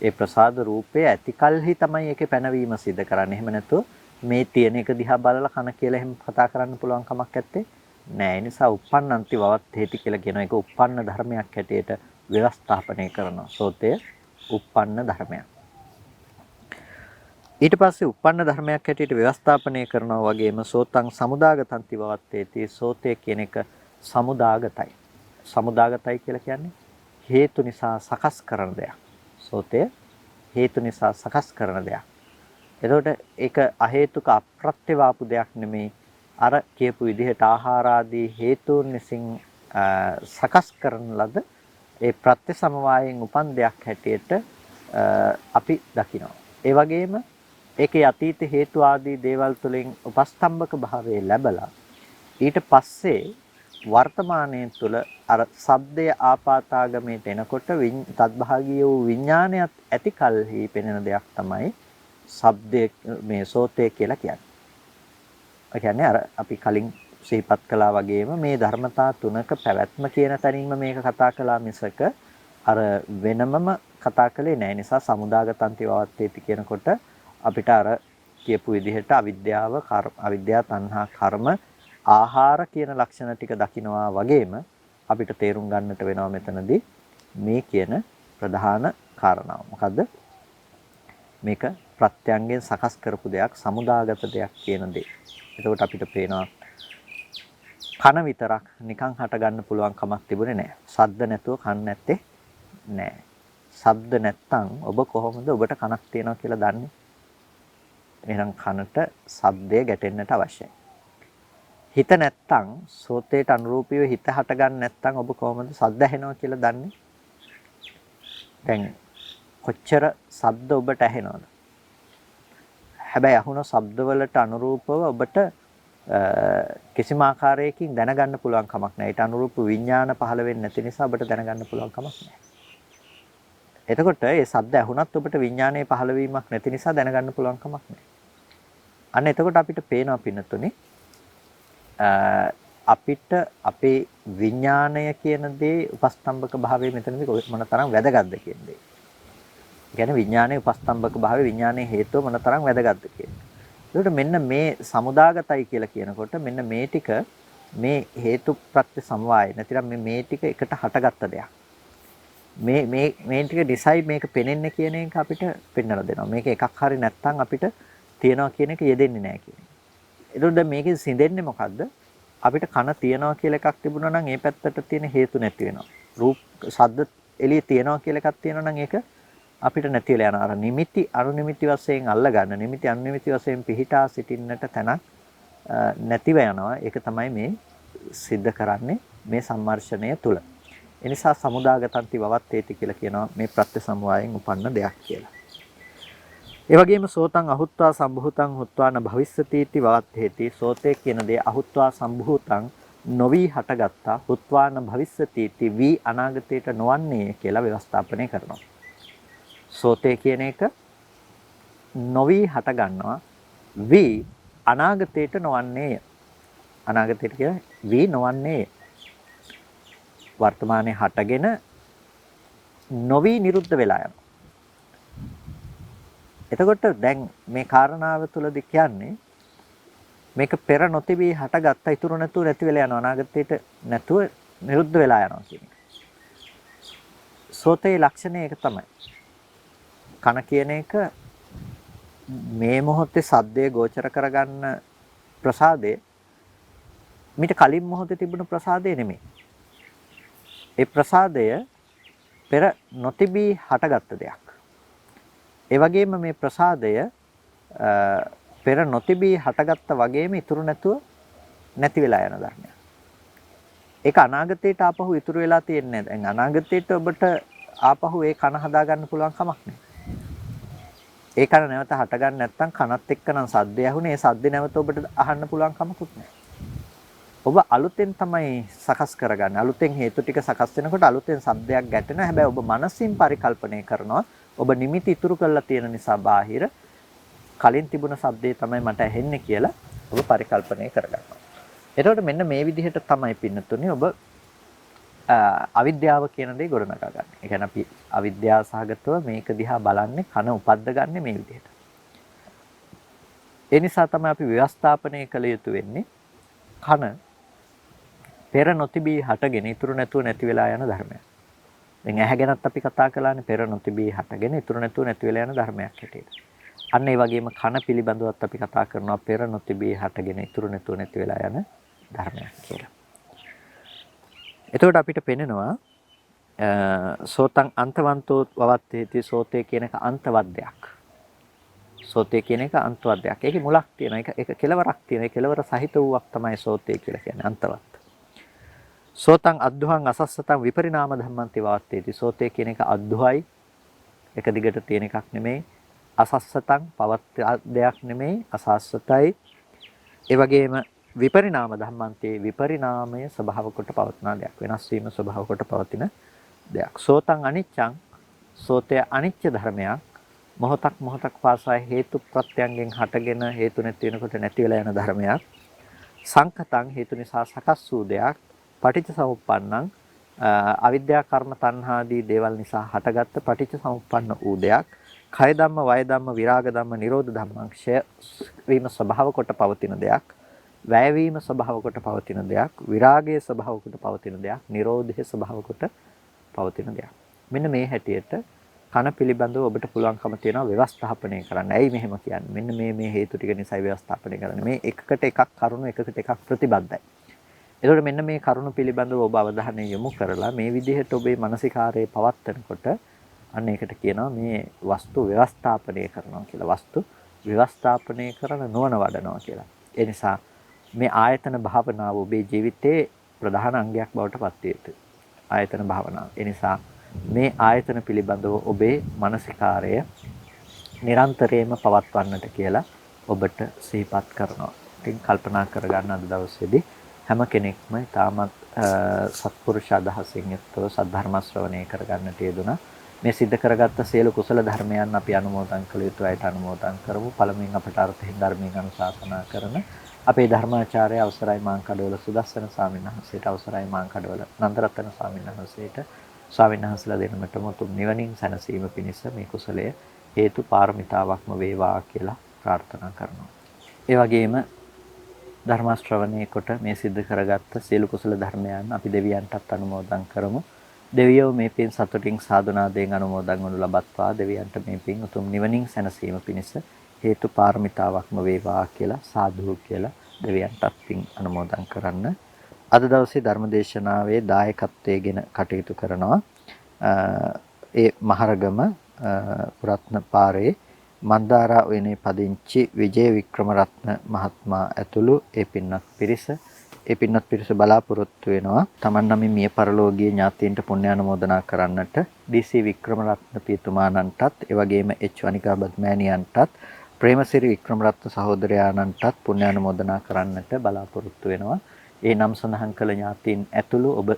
ඒ ප්‍රසාද රූපය ඇතිකල්හි තමයි ඒකේ පැනවීම සිද්ධ කරන්නේ. එහෙම නැතුව මේ තියෙන එක දිහා බලලා කන කියලා එහෙම කතා කරන්න පුළුවන් කමක් නැත්තේ නෑ. ඒ නිසා uppannanti වවත්තේති කියලා කියන එක uppන්න ධර්මයක් හැටියට ව්‍යවස්ථාපනය කරනවා. සෝතය uppන්න ධර්මයක්. ඊට පස්සේ uppන්න ධර්මයක් හැටියට ව්‍යවස්ථාපනය කරනවා වගේම සෝතං සමුදාගතන්ති වවත්තේති. සෝතය කියන එක සමුදාගතයි. සමුදාගතයි කියලා කියන්නේ හේතු නිසා සකස් කරන දෙයක්. සෝතය හේතු නිසා සකස් කරන දෙයක්. එතකොට ඒක අහේතුක අප්‍රත්‍යවාපු දෙයක් නෙමෙයි. අර කියපු විදිහට ආහාර ආදී හේතුන් විසින් සකස් කරන ලද ඒ ප්‍රත්‍ය සමவாயෙන් උපන් දෙයක් හැටියට අපි දකිනවා. ඒ වගේම ඒකේ අතීත හේතු ආදී දේවල් තුළින් උපස්තම්භක භාවයේ ලැබලා ඊට පස්සේ වර්තමානයේ තුල අර සබ්දය ආපාතාගමයට එනකොට තත්භාගීය වූ විඥානයත් ඇති කල්හි පෙනෙන දෙයක් තමයි සබ්දේ මේ සෝතේ කියලා කියන්නේ. ඒ කියන්නේ අර අපි කලින් සිහිපත් කළා වගේම මේ ධර්මතා තුනක පැවැත්ම කියන තැනින්ම මේක කතා කළා මිසක අර වෙනමම කතා කළේ නැහැ. නිසා සමුදාගතන්ති වවත්තේති කියනකොට අපිට අර කියපු විදිහට අවිද්‍යාව, අවිද්‍යාව, තණ්හා, කර්ම, ආහාර කියන ලක්ෂණ ටික දකිනවා වගේම අපිට තේරුම් ගන්නට වෙනවා මෙතනදී මේ කියන ප්‍රධාන කාරණාව. මොකද්ද? මේක ප්‍රත්‍යංගෙන් සකස් කරපු දෙයක්, සමුදාගත දෙයක් කියන දේ. එතකොට අපිට පේනවා කන විතරක් නිකන් හට ගන්න පුළුවන් කමක් තිබුණේ නැහැ. ශබ්ද නැතුව කන් නැත්තේ නැහැ. ශබ්ද නැත්තම් ඔබ කොහොමද ඔබට කනක් තියනවා කියලා දන්නේ? එහෙනම් කනට ශබ්දය ගැටෙන්නට අවශ්‍යයි. හිත නැත්තම් සෝතේට අනුරූපීව හිත හට ගන්න නැත්තම් ඔබ කොහොමද ශබ්ද ඇහෙනවා කියලා දන්නේ? දැන් කොච්චර ශබ්ද ඔබට ඇහෙනවද? හැබැයි අහුන ශබ්දවලට අනුරූපව ඔබට කිසිම ආකාරයකින් දැනගන්න පුළුවන් කමක් නැහැ. ඊට අනුරූප විඥාන පහළ වෙන්නේ නැති නිසා ඔබට දැනගන්න පුළුවන් කමක් නැහැ. එතකොට ඒ ශබ්ද ඇහුණත් ඔබට විඥානයේ පහළ වීමක් නැති නිසා දැනගන්න පුළුවන් කමක් නැහැ. අන්න එතකොට අපිට පේනවා පින්නතුනේ අපිට අපේ විඥාණය කියන දේ උපස්තම්භක භාවයේ මෙතනදී මොනතරම් වැදගත්ද කියන දේ. ඒ කියන්නේ විඥානයේ උපස්තම්භක භාවයේ විඥානයේ හේතුව මොනතරම් වැදගත්ද කියන්නේ. ඒකට මෙන්න මේ සමුදාගතයි කියලා කියනකොට මෙන්න මේ ටික මේ හේතු ප්‍රත්‍ය සමவாய නැතිනම් මේ ටික එකට හටගත්ත දෙයක්. මේ ටික ඩිසයි මේක පෙනෙන්නේ කියන එක අපිට පෙන්වලා දෙනවා. මේක එකක් හරි නැත්නම් අපිට තියනවා කියන එක යෙදෙන්නේ නැහැ කියන එක. එතකොට දැන් මේකෙන් සිඳෙන්නේ මොකද්ද? අපිට කන තියනවා කියලා එකක් තිබුණා නම් ඒ පැත්තට තියෙන හේතු නැති වෙනවා. රූප, ශබ්ද එළිය තියනවා කියලා එකක් තියෙනවා නම් ඒක අපිට නැති වෙලා යනවා. අර නිමිති අනුනිමිති වශයෙන් අල්ලගන්න, නිමිති අනුනිමිති වශයෙන් පිහිටා සිටින්නට තැනක් නැතිව යනවා. ඒක තමයි මේ සිද්ධ කරන්නේ මේ සම්මර්ෂණය තුල. ඒ නිසා සමුදාගතන්ති වවත්තේති කියලා කියනවා මේ ප්‍රත්‍ය සමவாயෙන් උපන්න දෙයක් කියලා. ඒ වගේම සෝතං අහුත්වා සම්භූතං හුත්වා න භවිස්සති इति වාත්තේති. සෝතේ කියන දේ අහුත්වා සම්භූතං නොවි හටගත්තා හුත්වා න භවිස්සති इति වී අනාගතයට නොවන්නේ කියලා ව්‍යවස්ථාපනය කරනවා. සෝතේ කියන එක නොවි හට ගන්නවා වී අනාගතයට නොවන්නේය. අනාගතයට කියලා වී නොවන්නේය. වර්තමානයේ හටගෙන නොවි නිරුද්ධ වෙලා යනවා. එතකොට දැන් මේ කාරණාව තුළදී කියන්නේ මේක පෙර නොතිබී හටගත්ත ඉතුරු නැතුව නැති වෙලා යනවා අනාගතයට නැතුව නිරුද්ධ වෙලා යනවා කියන එක. සෝතේ ලක්ෂණය ඒක තමයි. කන කියන එක මේ මොහොතේ සද්දේ ගෝචර කරගන්න ප්‍රසාදය මිට කලින් මොහොතේ තිබුණු ප්‍රසාදය නෙමෙයි. ඒ ප්‍රසාදය පෙර නොතිබී හටගත්ත දෙයක්. ඒ වගේම මේ ප්‍රසාදය පෙර නොතිබී හටගත්ත වගේම ඉතුරු නැතුව නැති වෙලා යන ධර්මයක්. ඒක අනාගතයට ආපහු ඉතුරු වෙලා තියෙන්නේ නැහැ. දැන් අනාගතයට ඔබට ආපහු ඒ කන හදාගන්න පුළුවන් කමක් නැහැ. ඒ කන නැවත හටගන්න නැත්නම් කනත් එක්ක නම් සද්ද ඇහුනේ ඒ සද්ද නැවත ඔබට අහන්න පුළුවන් කමකුත් නැහැ. ඔබ අලුතෙන් තමයි සකස් කරගන්නේ. අලුතෙන් හේතු ටික සකස් වෙනකොට අලුතෙන් සද්දයක් ගැටෙනවා. හැබැයි ඔබ මනසින් පරිකල්පනය කරනවා. ඔබ නිමිති ඉතුරු කරලා තියෙන නිසා බාහිර කලින් තිබුණ සද්දේ තමයි මට ඇහෙන්නේ කියලා ඔබ පරිකල්පනය කරගන්නවා. එතකොට මෙන්න මේ විදිහට තමයි පින්නතුනේ ඔබ අවිද්‍යාව කියන දේ ගොඩනගා ගන්න. ඒ කියන්නේ අපි අවිද්‍යාව සහගතව මේක දිහා බලන්නේ කන උපද්ද ගන්න මේ විදිහට. ඒ නිසා තමයි අපි ව්‍යවස්ථාපනය කළ යුතු වෙන්නේ කන පෙර නොතිබී හටගෙන ඉතුරු නැතුව නැති වෙලා යන ධර්මයක්. දැන් ඇහැ ගැනත් අපි කතා කළානේ පෙර නොතිබී හටගෙන ඉතුරු නැතුව නැති වෙලා යන ධර්මයක් හැටියට. අන්න ඒ වගේම කන පිළිබඳවත් අපි කතා කරනවා පෙර නොතිබී හටගෙන ඉතුරු නැතුව නැති වෙලා යන ධර්මයක් කියලා. එතකොට අපිට පෙනෙනවා සෝතං අන්තවන්තෝ වවත්තේති සෝතේ කියන එක අන්තවත් දෙයක්. සෝතේ කියන එක අන්තවත් දෙයක්. ඒකේ මුලක් තියෙනවා. ඒක කෙලවරක් තියෙනවා. ඒ කෙලවර සහිත වූවක් තමයි සෝතේ කියලා කියන්නේ අන්තවත්. සෝතං අද්දුහං අසස්සතං විපරිණාම ධම්මන්ති වාත්තේති. සෝතේ කියන එක අද්දුහයි. එක දිගට තියෙන එකක් නෙමෙයි. අසස්සතං පවත් දෙයක් නෙමෙයි. අසස්සතයි. ඒ වගේම විපරිණාම ධම්මන්ති විපරිණාමය ස්වභාව කොට පවත්නා දෙයක්. වෙනස් වීම ස්වභාව කොට පවතින දෙයක්. සෝතං අනිච්ඡං සෝතය අනිච්ච ධර්මයක්. මොහොතක් පාසා හේතු ප්‍රත්‍යයෙන් හටගෙන හේතු නැති වෙනකොට නැති වෙලා යන ධර්මයක්. සංකතං හේතු නිසා සකස් වූ දෙයක්. පටිච්චසමුප්පන්නං අවිද්‍යා කර්ම තණ්හාදී දේවල් නිසා හටගත්ත පටිච්චසමුප්පන්න වූ දෙයක්. කය ධම්ම වය ධම්ම විරාග ධම්ම නිරෝධ ධම්මං ක්ෂය වීම ස්වභාව කොට පවතින දෙයක්. වැය වීම ස්වභාව කොට පවතින දෙයක්. විරාගයේ ස්වභාව කොට පවතින දෙයක්. නිරෝධයේ ස්වභාව කොට පවතින දෙයක්. මෙන්න මේ හැටියට කන පිළිබඳව ඔබට පුළුවන්කම තියෙනවා ව්‍යවස්ථාපනය කරන්න. ඇයි මෙහෙම කියන්නේ? මෙන්න මේ හේතු ටික නිසා ව්‍යවස්ථාපනය කරන්නේ. මේ එකකට එකක් කරුණු එකකට එකක් ප්‍රතිබද්ධයි. එතකොට මෙන්න මේ කරුණු පිළිබඳව ඔබ අවධානය යොමු කරලා මේ විදිහට ඔබේ මානසිකාරයේ පවත්වනකොට අන්න ඒකට කියනවා මේ වස්තු ව්‍යවස්ථාපනය කරනවා කියලා. වස්තු ව්‍යවස්ථාපනය කරන නුවණ වඩනවා කියලා. ඒ නිසා මේ ආයතන භාවනාව ඔබේ ජීවිතයේ ප්‍රධාන අංගයක් බවට පත් වේ යුතුයි. ආයතන භාවනාව. ඒ නිසා මේ ආයතන පිළිබඳව ඔබේ මානසිකාරය නිරන්තරයෙන්ම පවත්වන්නට කියලා ඔබට සිහිපත් කරනවා. ඉතින් කල්පනා කරගන්න අද දවසේදී හැම කෙනෙක්ම තාමත් සත්පුරුෂ අදහසින් යුක්තව සද්ධර්ම ශ්‍රවණය කරගන්නට යෙදුණා. මේ සිද්ධ කරගත්ත සියලු කුසල ධර්මයන් අපි අනුමෝදන් කළ යුතුයි. අයට අනුමෝදන් කරමු. පළමුවෙන් අපට අර්ථයෙන් ධර්මයෙන් අනුශාසනා කරන අපේ ධර්මාචාර්ය අවසරයි මාංකඩවල සුදස්සන ස්වාමීන් වහන්සේට අවසරයි මාංකඩවල නන්දරත්න ස්වාමීන් වහන්සේට ස්වාමීන් වහන්සේලා දෙනමටම උතුම් නිවනින් සැනසීම පිණිස මේ කුසලය හේතු පාරමිතාවක්ම වේවා කියලා ප්‍රාර්ථනා කරනවා. ඒ වගේම ධර්ම ශ්‍රවණය කොට මේ සිද්ධ කරගත්ත සියලු කුසල ධර්මයන් අපි දෙවියන්ටත් අනුමෝදන් කරමු. දෙවියෝ මේ පින් සතුටින් සාදුනාදයෙන් අනුමෝදන් වනු ලබත්වා දෙවියන්ට මේ පින් උතුම් නිවනින් සැනසීම පිණිස හේතු පාරමිතාවක්ම වේවා කියලා සාදු කියලා දෙවියන්ටත් පින් අනුමෝදන් කරන්න. අද දවසේ ධර්මදේශනාවේ දායකත්වයෙන් කටයුතු කරනවා ඒ මහරගම පුරත්න පාරේ මන්දාරා උයනේ පදිංචි විජේ වික්‍රමරත්න මහත්මයා ඇතුළු ඒ පින්වත් පිරිස ඒ පින්වත් පිරිස බලාපොරොත්තු වෙනවා තමන් නමින් මිය පරලෝකීය ඥාතීන්ට පුණ්‍ය අනුමෝදනා කරන්නට ඩී.සී. වික්‍රමරත්න පියතුමාණන්ටත් ඒ වගේම එච් වනිකාබත් මෑණියන්ටත් ප්‍රේමසිරි වික්‍රමරත්න සහෝදරයාණන්ටත් පුණ්‍ය අනුමෝදනා කරන්නට බලාපොරොත්තු වෙනවා. ඒ නම් සඳහන් කළ ඥාතීන් ඇතුළු ඔබ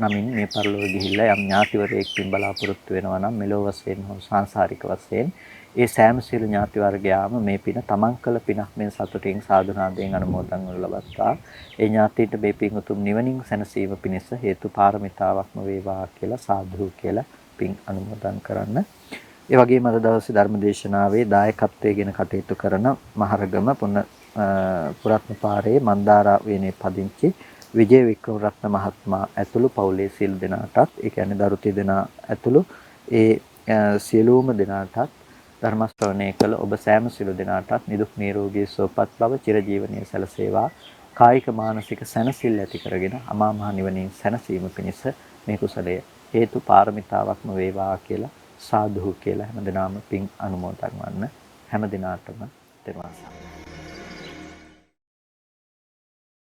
නමින් මේ පරලෝක ගිහිල්ලා යම් ඥාතිවරයෙක්ින් බලාපොරොත්තු වෙනවා නම් මෙලොව වශයෙන් හෝ සංසාරික වශයෙන් ඒ සෑම සියලු ඥාති වර්ගයාම මේ පින තමන් කළ පිනක් මේ සතුටින් සාදුනාදයෙන් අනුමෝදන් වනු ලබත්තා. ඒ ඥාතීන්ට මේ පින් උතුම් නිවනින් සැනසීම පිණිස හේතු පාරමිතාවක්ම වේවා කියලා සාදු කියලා පින් අනුමෝදන් කරන්න. ඒ වගේම අද දවසේ ධර්මදේශනාවේ දායකත්වයෙන් කටයුතු කරන මහරගම පුරත්න පාරේ මන්දාරා වේනේ පදිංචි විජේ වික්‍රමරත්න මහත්මයා ඇතුළු පවුලේ සියලු දෙනාටත් ඒ කියන්නේ දරු දෙනා ඇතුළු ඒ සියලුම දෙනාටත් ධර්ම ශ්‍රවණය කළ ඔබ සෑම සියලු දෙනාටත් නිදුක් නිරෝගී සුවපත් බව චිරජීවනයේ සැලසේවා කායික මානසික සැනසෙල්ල ඇති කරගෙන අමා මහ නිවනින් සැනසීම පිණිස මේ කුසලය හේතු පාරමිතාවක්ම වේවා කියලා සාදු කියලා හැමදෙනාම පින් අනුමෝදන් වන්න හැම දිනාටම තෙරුවන් සරණයි.